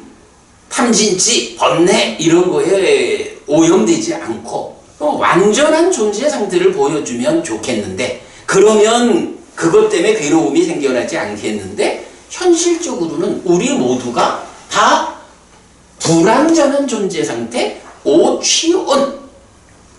[SPEAKER 3] 탐진치, 번뇌 이런 거에 오염되지 않고 완전한 존재 상태를 보여주면 좋겠는데 그러면 그것 때문에 괴로움이 생겨나지 않겠는데 현실적으로는 우리 모두가 다 불완전한 존재 상태, 오취온,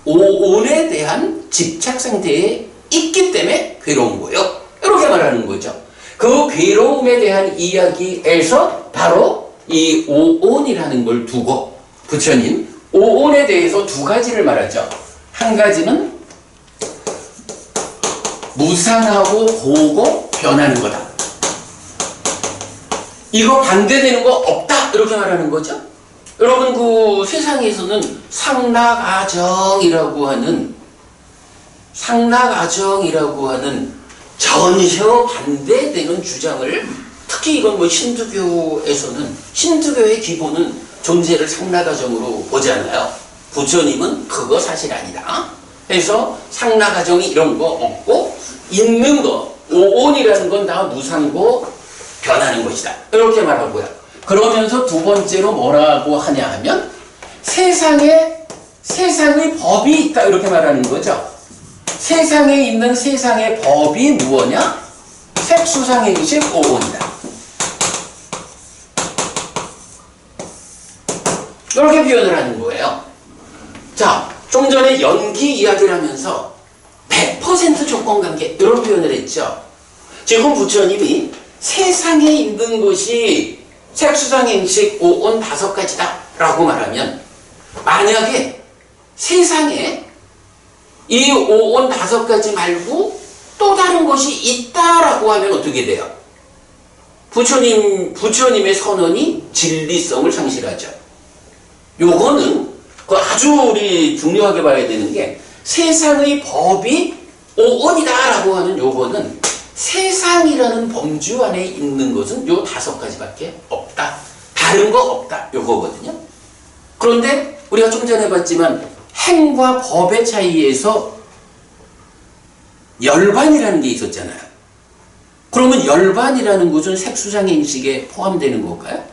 [SPEAKER 3] 오온에 대한 집착 상태에 있기 때문에 괴로운 거예요. 이렇게 말하는 거죠. 그 괴로움에 대한 이야기에서 바로 이 오온이라는 걸 두고 부처님 오온에 대해서 두 가지를 말하죠. 한 가지는 무상하고 보고 변하는 거다. 이거 반대되는 거 없다 이렇게 말하는 거죠. 여러분 그 세상에서는 상락아정이라고 하는 전혀 반대되는 주장을, 특히 이건 뭐 힌두교에서는, 힌두교의 기본은 존재를 상락아정으로 보잖아요. 부처님은 그거 사실 아니다. 그래서 상락아정이 이런 거 없고 있는 거, 오온이라는 건 다 무상고 변하는 것이다 이렇게 말하고요. 그러면서 두 번째로 뭐라고 하냐 하면 세상의 법이 있다 이렇게 말하는 거죠. 세상에 있는 세상의 법이 무엇이냐? 색수상행식 오온이다. 이렇게 표현을 하는 거예요. 자, 좀 전에 연기 이야기를 하면서 100% 조건관계 이런 표현을 했죠. 지금 부처님이 세상에 있는 것이 색수상행식 오온 5가지다 라고 말하면, 만약에 세상에 이 오온 5가지 말고 또 다른 것이 있다라고 하면 어떻게 돼요? 부처님의 선언이 진리성을 상실하죠. 요거는 그 아주 우리 중요하게 봐야 되는 게, 세상의 법이 오온이다라고 하는 요거는 세상이라는 범주 안에 있는 것은 요 5가지밖에 없다. 다른 거 없다. 요거거든요. 그런데 우리가 좀 전에 봤지만 행과 법의 차이에서 열반이라는 게 있었잖아요. 그러면 열반이라는 것은 색수상행식에 포함되는 걸까요?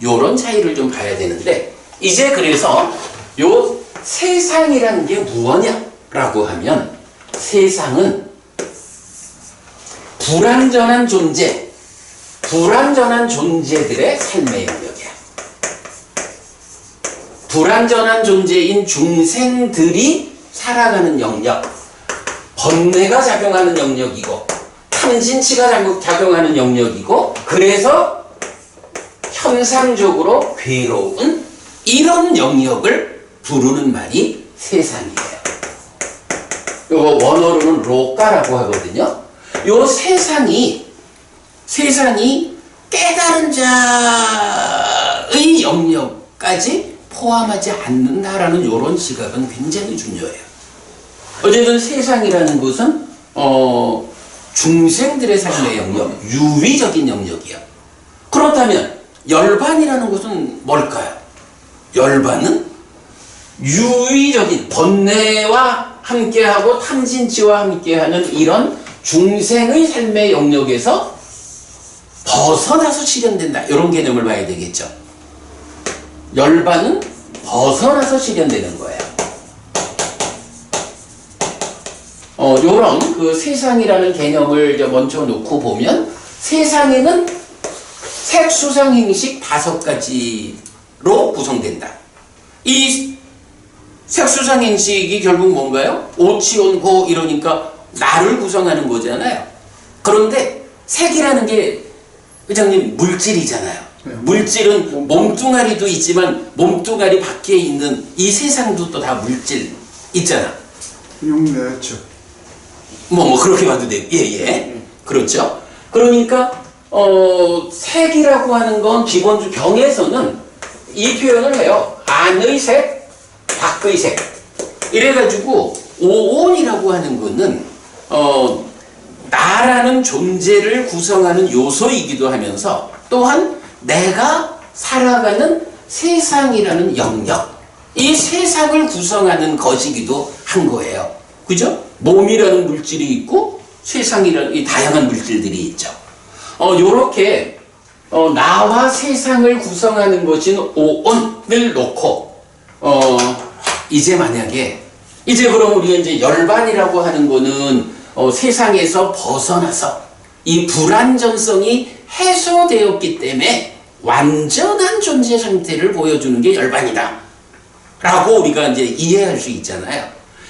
[SPEAKER 3] 요런 차이를 좀 봐야 되는데, 이제 그래서 요 세상이라는 게 무엇냐라고 하면, 세상은 불완전한 존재들의 삶의 영역이야. 불완전한 존재인 중생들이 살아가는 영역, 번뇌가 작용하는 영역이고 탐진치가 작용하는 영역이고, 그래서 현상적으로 괴로운 이런 영역을 부르는 말이 세상이에요. 요거 원어로는 로까라고 하거든요. 요 세상이 깨달은 자의 영역까지 포함하지 않는다라는 요런 시각은 굉장히 중요해요. 어쨌든 세상이라는 것은 중생들의 삶의 영역, 유의적인 영역이야. 그렇다면 열반이라는 것은 뭘까요? 열반은 유의적인 번뇌와 함께하고 탐진치와 함께하는 이런 중생의 삶의 영역에서 벗어나서 실현된다. 이런 개념을 봐야 되겠죠. 열반은 벗어나서 실현되는 거예요. 요런 그 세상이라는 개념을 먼저 놓고 보면, 세상에는 색수상행식 5가지로 구성된다. 이 색수상행식이 결국 뭔가요? 오치온고 이러니까 나를 구성하는 거잖아요. 그런데 색이라는 게 회장님 물질이잖아요.
[SPEAKER 1] 네.
[SPEAKER 3] 물질은 몸뚱아리도 있지만 몸뚱아리 밖에 있는 이 세상도 또 다 물질 있잖아.
[SPEAKER 1] 육내죠.
[SPEAKER 3] 뭐 그렇게 봐도 돼요. 예. 그렇죠. 그러니까 색이라고 하는 건 기본적으로 경에서는 이 표현을 해요. 안의 색, 밖의 색. 이래가지고 오온이라고 하는 거는 나라는 존재를 구성하는 요소이기도 하면서, 또한 내가 살아가는 세상이라는 영역, 이 세상을 구성하는 것이기도 한 거예요. 그죠? 몸이라는 물질이 있고 세상이라는 이 다양한 물질들이 있죠. 요렇게 나와 세상을 구성하는 것인 오온을 놓고 이제 만약에 그럼 우리가 이제 열반이라고 하는 거는 세상에서 벗어나서 이 불완전성이 해소되었기 때문에 완전한 존재 상태를 보여주는 게 열반이다 라고 우리가 이제 이해할 수 있잖아요.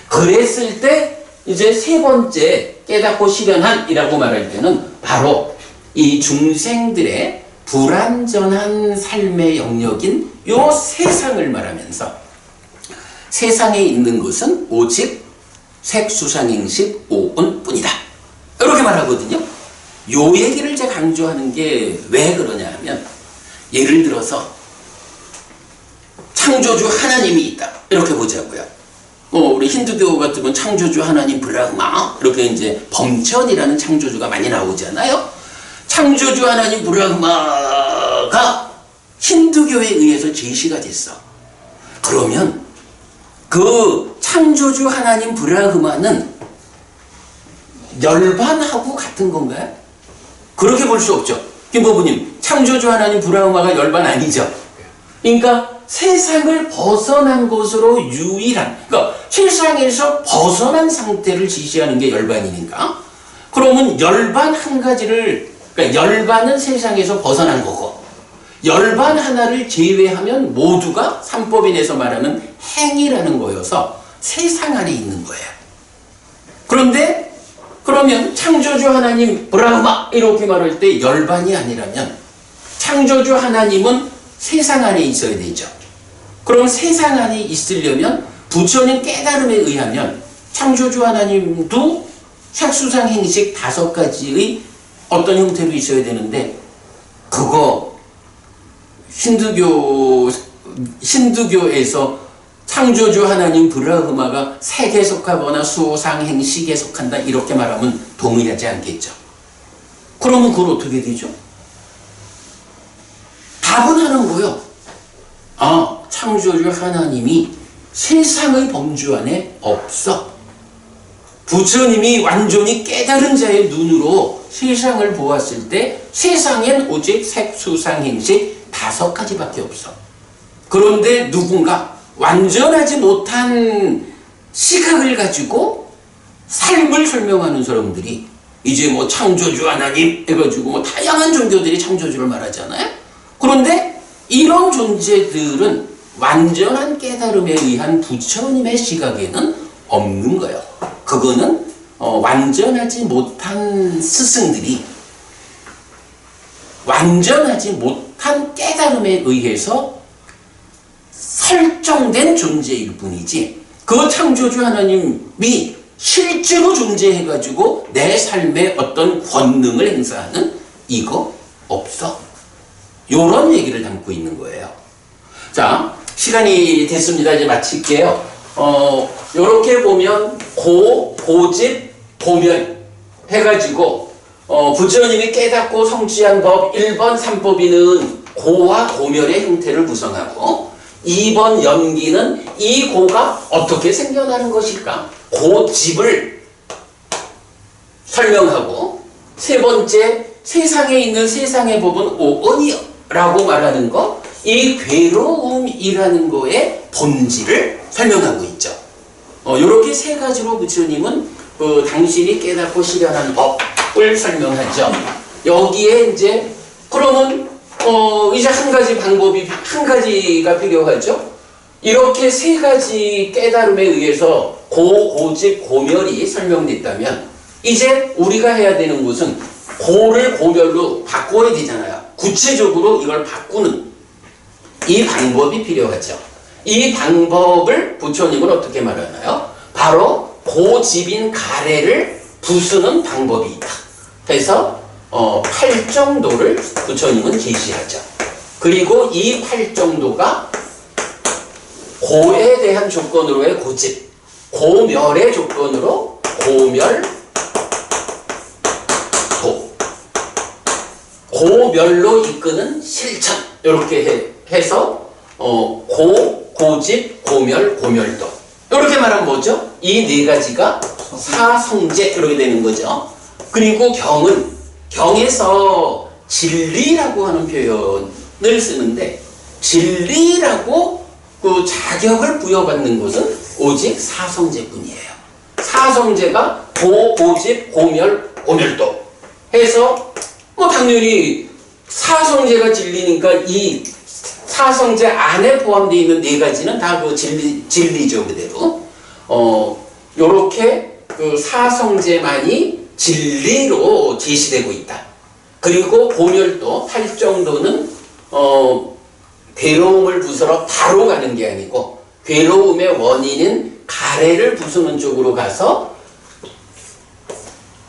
[SPEAKER 3] 그랬을 때 이제 세 번째 깨닫고 실현한이라고 말할 때는 바로 이 중생들의 불완전한 삶의 영역인 요 세상을 말하면서, 세상에 있는 것은 오직 색수상행식 오온뿐이다. 이렇게 말하거든요. 요 얘기를 제가 강조하는 게 왜 그러냐 하면, 예를 들어서 창조주 하나님이 있다 이렇게 보자고요. 우리 힌두교 같으면 창조주 하나님 브라흐마 이렇게 이제 범천이라는 창조주가 많이 나오잖아요. 창조주 하나님 브라흐마가 힌두교에 의해서 제시가 됐어. 그러면 그 창조주 하나님 브라흐마는 열반하고 같은 건가요? 그렇게 볼 수 없죠. 김보부님, 창조주 하나님 브라흐마가 열반 아니죠? 그러니까 세상을 벗어난 것으로 유일한, 그러니까 세상에서 벗어난 상태를 지시하는 게 열반이니까, 그러면 열반 한 가지를, 그러니까 열반은 세상에서 벗어난 거고, 열반 하나를 제외하면 모두가 삼법인에서 말하는 행이라는 거여서 세상 안에 있는 거예요. 그런데 그러면 창조주 하나님 브라흐마 이렇게 말할 때 열반이 아니라면 창조주 하나님은 세상 안에 있어야 되죠. 그럼 세상 안에 있으려면 부처님 깨달음에 의하면 창조주 하나님도 색수상 행식 5가지의 어떤 형태로 있어야 되는데, 그거 힌두교에서 창조주 하나님 브라흐마가 색에 속하거나 수상 행식에 속한다 이렇게 말하면 동의하지 않겠죠. 그러면 그건 어떻게 되죠? 답은 하는 거요. 창조주 하나님이 세상의 범주 안에 없어. 부처님이 완전히 깨달은 자의 눈으로 세상을 보았을 때 세상엔 오직 색수상행식 5가지밖에 없어. 그런데 누군가 완전하지 못한 시각을 가지고 삶을 설명하는 사람들이 이제 뭐 창조주 하나님 해가지고 뭐 다양한 종교들이 창조주를 말하잖아요. 그런데 이런 존재들은 완전한 깨달음에 의한 부처님의 시각에는 없는 거예요. 그거는 완전하지 못한 스승들이 완전하지 못한 깨달음에 의해서 설정된 존재일 뿐이지, 그 창조주 하나님이 실제로 존재해가지고 내 삶에 어떤 권능을 행사하는 이거 없어. 요런 얘기를 담고 있는 거예요. 자, 시간이 됐습니다. 이제 마칠게요. 요렇게 보면 고집, 고멸 해가지고 부처님이 깨닫고 성취한 법 1번 삼법인은 고와 고멸의 형태를 구성하고, 2번 연기는 이 고가 어떻게 생겨나는 것일까? 고집을 설명하고, 3번째 세상에 있는 세상의 법은 오언이라고 말하는 것, 이 괴로움이라는 거의 본질을 설명하고 있죠. 이렇게 3가지로 부처님은 당신이 깨닫고 실현한 법을 설명하죠. 여기에 이제 그러면 이제 한 가지가 필요하죠. 이렇게 3가지 깨달음에 의해서 고집, 고멸이 설명됐다면 이제 우리가 해야 되는 것은 고를 고멸로 바꿔야 되잖아요. 구체적으로 이걸 바꾸는 이 방법이 필요하죠. 이 방법을 부처님은 어떻게 말하나요? 바로 고집인 가래를 부수는 방법이 있다. 그래서 8정도를 부처님은 제시하죠. 그리고 이 8정도가 고에 대한 조건으로의 고집, 고멸의 조건으로 고멸, 고멸로 이끄는 실천, 이렇게 해서 고집, 고멸, 고멸도 이렇게 말하면 뭐죠? 이 4가지가 사성제 이렇게 되는 거죠. 그리고 경에서 진리라고 하는 표현을 쓰는데, 진리라고 그 자격을 부여받는 것은 오직 사성제뿐이에요. 사성제가 고집, 고멸, 고멸도 해서 당연히 사성제가 진리니까 이 사성제 안에 포함되어 있는 4가지는 다 그 진리죠, 그대로. 요렇게 그 사성제만이 진리로 제시되고 있다. 그리고 고멸도 8정도는 괴로움을 부수러 바로 가는 게 아니고, 괴로움의 원인인 가래를 부수는 쪽으로 가서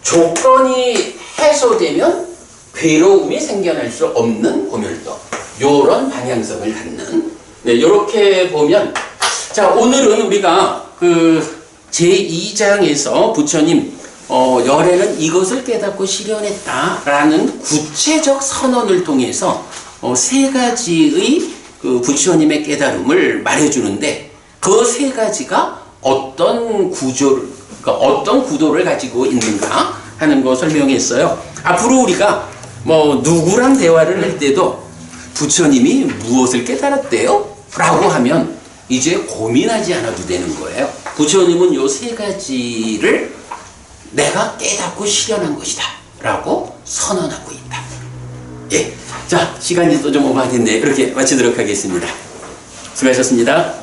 [SPEAKER 3] 조건이 해소되면 괴로움이 생겨날 수 없는 고멸도, 요런 방향성을 갖는, 네, 이렇게 보면, 자, 오늘은 우리가 그 제2장에서 부처님 열애는 이것을 깨닫고 실현했다라는 구체적 선언을 통해서 세 가지의 그 부처님의 깨달음을 말해주는데, 그 세 가지가 어떤 어떤 구도를 가지고 있는가 하는 거 설명했어요. 앞으로 우리가 누구랑 대화를 할 때도 부처님이 무엇을 깨달았대요? 라고 하면 이제 고민하지 않아도 되는 거예요. 부처님은 요 세 가지를 내가 깨닫고 실현한 것이다 라고 선언하고 있다. 예. 자, 시간이 또 좀 오버됐네. 그렇게 마치도록 하겠습니다. 수고하셨습니다.